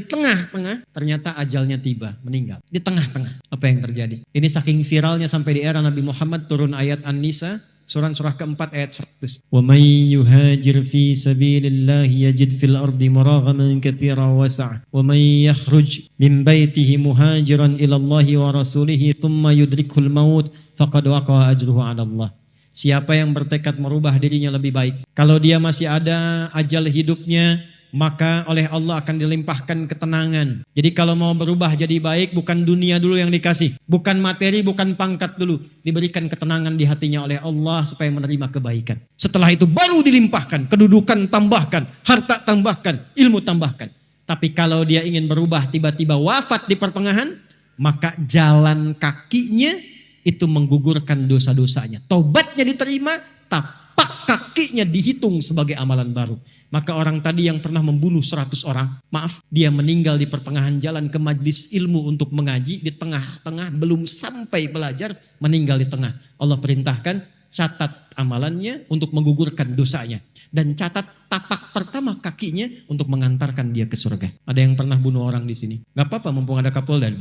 ternyata ajalnya tiba, meninggal. Di tengah-tengah. Apa yang terjadi? Ini saking viralnya sampai di era Nabi Muhammad turun ayat An-Nisa, surah keempat ayat 100. Wa may yuhajir fi sabilillah yajid fil ardi maraghaman katsiran wasi'a. Wa may yakhruj min baitihi muhajiran ila Allah wa rasulih thumma yudrikul maut faqad waqa'a ajruhu 'ala Allah. Siapa yang bertekad merubah dirinya lebih baik, kalau dia masih ada ajal hidupnya, maka oleh Allah akan dilimpahkan ketenangan. Jadi kalau mau berubah jadi baik, bukan dunia dulu yang dikasih, bukan materi, bukan pangkat dulu, diberikan ketenangan di hatinya oleh Allah supaya menerima kebaikan. Setelah itu baru dilimpahkan, kedudukan tambahkan, harta tambahkan, ilmu tambahkan. Tapi kalau dia ingin berubah tiba-tiba wafat di pertengahan, maka jalan kakinya itu menggugurkan dosa-dosanya. Taubatnya diterima, tapak kakinya dihitung sebagai amalan baru. Maka orang tadi yang pernah membunuh 100 orang, maaf, dia meninggal di pertengahan jalan ke majlis ilmu untuk mengaji, di tengah-tengah belum sampai belajar, meninggal di tengah. Allah perintahkan, catat amalannya untuk menggugurkan dosanya. Dan catat tapak pertama kakinya untuk mengantarkan dia ke surga. Ada yang pernah bunuh orang di sini? Gak apa-apa, mumpung ada Kapolda.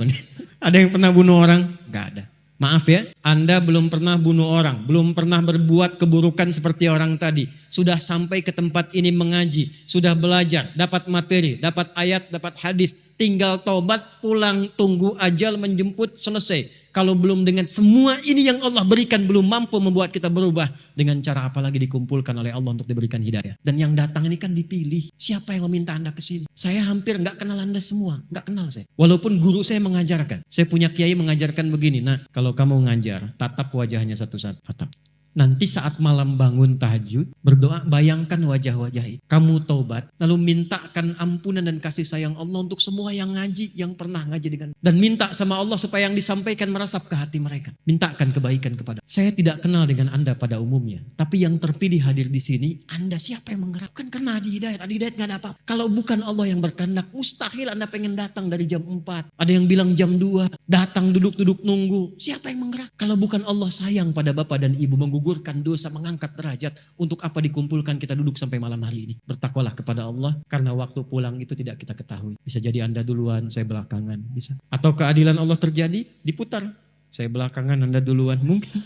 Ada yang pernah bunuh orang? Gak ada. Maaf ya, Anda belum pernah bunuh orang, belum pernah berbuat keburukan seperti orang tadi. Sudah sampai ke tempat ini mengaji, sudah belajar, dapat materi, dapat ayat, dapat hadis. Tinggal tobat, pulang, tunggu ajal menjemput, selesai. Kalau belum dengan semua ini yang Allah berikan belum mampu membuat kita berubah, dengan cara apa lagi dikumpulkan oleh Allah untuk diberikan hidayah. Dan yang datang ini kan dipilih. Siapa yang meminta Anda ke sini? Saya hampir gak kenal Anda semua, gak kenal saya. Walaupun guru saya mengajarkan. Saya punya kiai mengajarkan begini, nah kalau kamu ngajar, tatap wajahnya satu-satu, tatap. Nanti saat malam bangun tahajud, berdoa, bayangkan wajah-wajah itu. Kamu taubat, lalu mintakan ampunan dan kasih sayang Allah untuk semua yang ngaji, yang pernah ngaji dengan. Dan minta sama Allah supaya yang disampaikan merasap ke hati mereka. Mintakan kebaikan kepada. Saya tidak kenal dengan Anda pada umumnya. Tapi yang terpilih hadir di sini, Anda siapa yang menggerakkan? Karena Adi Hidayat gak ada apa. Kalau bukan Allah yang berkehendak, mustahil Anda pengen datang dari jam 4. Ada yang bilang jam 2, datang duduk-duduk nunggu. Siapa yang menggerak? Kalau bukan Allah sayang pada Bapak dan Ibu, menggugurkan dosa, mengangkat derajat, untuk apa dikumpulkan kita duduk sampai malam hari ini? Bertakwalah kepada Allah, karena waktu pulang itu tidak kita ketahui. Bisa jadi Anda duluan, saya belakangan, bisa. Atau keadilan Allah terjadi, diputar. Saya belakangan, Anda duluan, mungkin.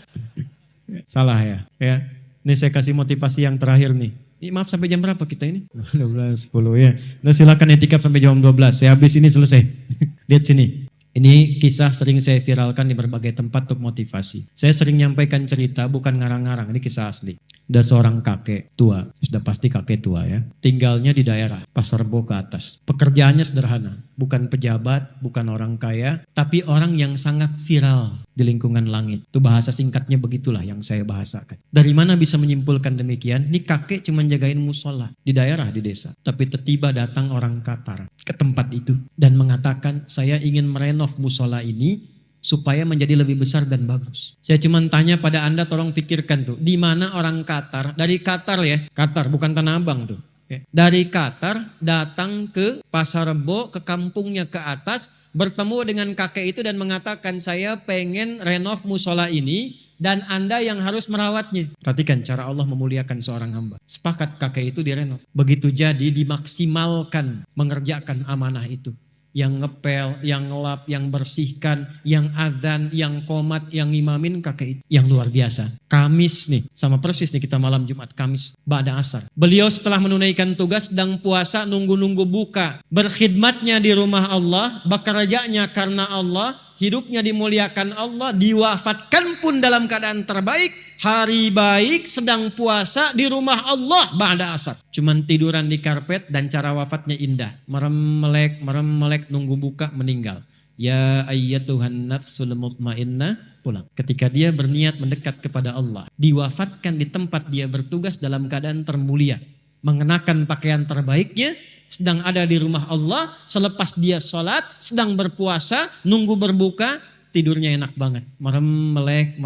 Salah ya. Ini saya kasih motivasi yang terakhir nih. Maaf, sampai jam berapa kita ini? 12, 10 ya. Nah, silakan etikap sampai jam 12. Saya habis ini selesai. Lihat sini. Ini kisah sering saya viralkan di berbagai tempat untuk motivasi. Saya sering nyampaikan cerita, bukan ngarang-ngarang, ini kisah asli. Ada seorang kakek tua, sudah pasti kakek tua ya. Tinggalnya di daerah Pasar Rebo ke atas. Pekerjaannya sederhana, bukan pejabat, bukan orang kaya, tapi orang yang sangat viral di lingkungan langit. Itu bahasa singkatnya begitulah yang saya bahasakan. Dari mana bisa menyimpulkan demikian? Ini kakek cuma jagain musola di daerah, di desa. Tapi tiba-tiba datang orang Qatar ke tempat itu dan mengatakan, saya ingin merenov musola ini supaya menjadi lebih besar dan bagus. Saya cuma tanya pada Anda, tolong pikirkan tuh, di mana orang Qatar, dari Qatar ya, Qatar bukan Tanah Abang tuh. Dari Qatar datang ke Pasar Rebo, ke kampungnya ke atas, bertemu dengan kakek itu dan mengatakan, saya pengen renov musola ini dan Anda yang harus merawatnya. Perhatikan cara Allah memuliakan seorang hamba. Sepakat kakek itu direnov. Begitu jadi dimaksimalkan mengerjakan amanah itu. Yang ngepel, yang ngelap, yang bersihkan, yang adzan, yang qomat, yang imamin kakek itu. Yang luar biasa. Kamis nih, sama persis nih kita malam Jumat, Kamis, ba'da asar. Beliau setelah menunaikan tugas sedang puasa, nunggu-nunggu buka. Berkhidmatnya di rumah Allah, bekerjanya karena Allah, hidupnya dimuliakan Allah, diwafatkan pun dalam keadaan terbaik, hari baik, sedang puasa di rumah Allah ba'da asar. Cuman tiduran di karpet dan cara wafatnya indah. Merem melek, nunggu buka, meninggal. Ya ayyatuhan nafsul mutmainnah, pulang. Ketika dia berniat mendekat kepada Allah, diwafatkan di tempat dia bertugas dalam keadaan termulia. Mengenakan pakaian terbaiknya, sedang ada di rumah Allah, selepas dia sholat, sedang berpuasa, nunggu berbuka, tidurnya enak banget. Merem melek,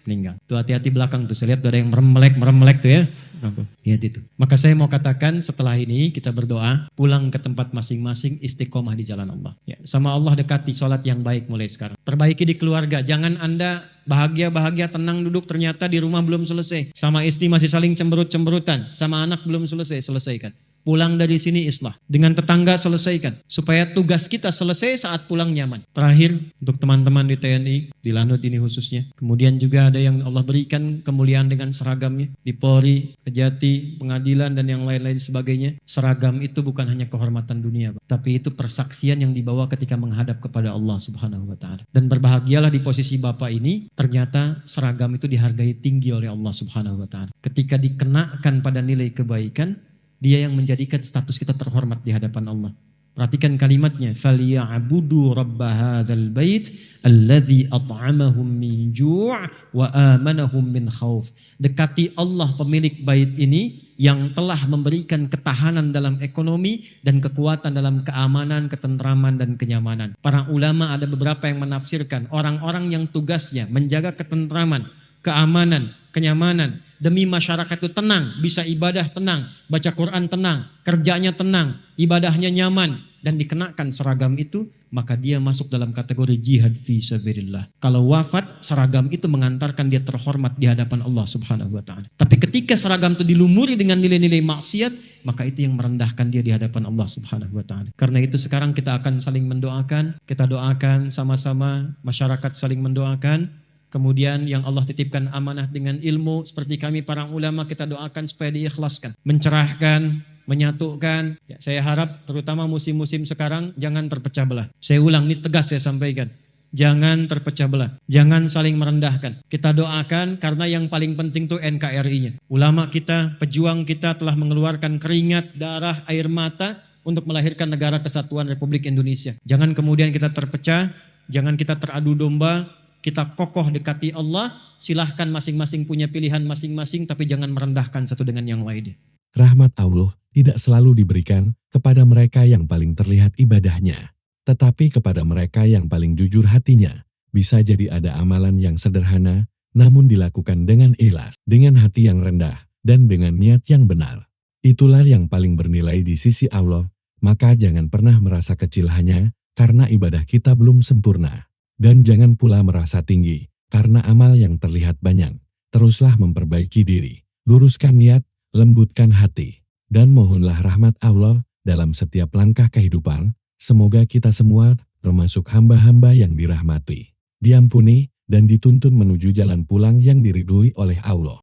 meninggal. Tuh hati-hati belakang tuh, saya lihat tuh ada yang merem melek tuh ya. Lihat itu. Maka saya mau katakan setelah ini kita berdoa, pulang ke tempat masing-masing, istiqomah di jalan Allah. Ya, sama Allah dekati sholat yang baik mulai sekarang. Perbaiki di keluarga, jangan Anda bahagia-bahagia tenang duduk ternyata di rumah belum selesai. Sama istri masih saling cemberut-cemberutan, sama anak belum selesaikan. Pulang dari sini islah. Dengan tetangga selesaikan. Supaya tugas kita selesai saat pulang nyaman. Terakhir, untuk teman-teman di TNI, di Lanut ini khususnya. Kemudian juga ada yang Allah berikan kemuliaan dengan seragamnya. Di Polri, Kejati, Pengadilan, dan yang lain-lain sebagainya. Seragam itu bukan hanya kehormatan dunia, tapi itu persaksian yang dibawa ketika menghadap kepada Allah Subhanahu wa Ta'ala. Dan berbahagialah di posisi Bapak ini, ternyata seragam itu dihargai tinggi oleh Allah Subhanahu wa Ta'ala. Ketika dikenakan pada nilai kebaikan, dia yang menjadikan status kita terhormat di hadapan Allah. Perhatikan kalimatnya, فَلْيَعْبُدُوا رَبَّ هَذَا الْبَيْتِ الَّذِي أَطْعَمَهُمْ مِنْ جُوعٍ وَآمَنَهُمْ مِنْ خَوْفٍ. Dekati Allah pemilik bait ini yang telah memberikan ketahanan dalam ekonomi dan kekuatan dalam keamanan, ketentraman, dan kenyamanan. Para ulama ada beberapa yang menafsirkan orang-orang yang tugasnya menjaga ketentraman, keamanan, kenyamanan, demi masyarakat itu tenang, bisa ibadah tenang, baca Quran tenang, kerjanya tenang, ibadahnya nyaman, dan dikenakan seragam itu, maka dia masuk dalam kategori jihad fi sabilillah. Kalau wafat, seragam itu mengantarkan dia terhormat di hadapan Allah Subhanahu wa Ta'ala. Tapi ketika seragam itu dilumuri dengan nilai-nilai maksiat, maka itu yang merendahkan dia di hadapan Allah Subhanahu wa Ta'ala. Karena itu sekarang kita akan saling mendoakan, kita doakan sama-sama, masyarakat saling mendoakan. Kemudian yang Allah titipkan amanah dengan ilmu, seperti kami para ulama, kita doakan supaya diikhlaskan, mencerahkan, menyatukan. Ya, saya harap terutama musim-musim sekarang jangan terpecah belah. Saya ulang, ini tegas saya sampaikan. Jangan terpecah belah, jangan saling merendahkan. Kita doakan karena yang paling penting itu NKRI-nya. Ulama kita, pejuang kita telah mengeluarkan keringat, darah, air mata untuk melahirkan negara kesatuan Republik Indonesia. Jangan kemudian kita terpecah, jangan kita teradu domba. Kita kokoh dekati Allah, silahkan masing-masing punya pilihan masing-masing, tapi jangan merendahkan satu dengan yang lainnya. Rahmat Allah tidak selalu diberikan kepada mereka yang paling terlihat ibadahnya, tetapi kepada mereka yang paling jujur hatinya. Bisa jadi ada amalan yang sederhana, namun dilakukan dengan ikhlas, dengan hati yang rendah, dan dengan niat yang benar. Itulah yang paling bernilai di sisi Allah, maka jangan pernah merasa kecil hanya karena ibadah kita belum sempurna. Dan jangan pula merasa tinggi, karena amal yang terlihat banyak. Teruslah memperbaiki diri, luruskan niat, lembutkan hati, dan mohonlah rahmat Allah dalam setiap langkah kehidupan. Semoga kita semua termasuk hamba-hamba yang dirahmati, diampuni, dan dituntun menuju jalan pulang yang diridhoi oleh Allah.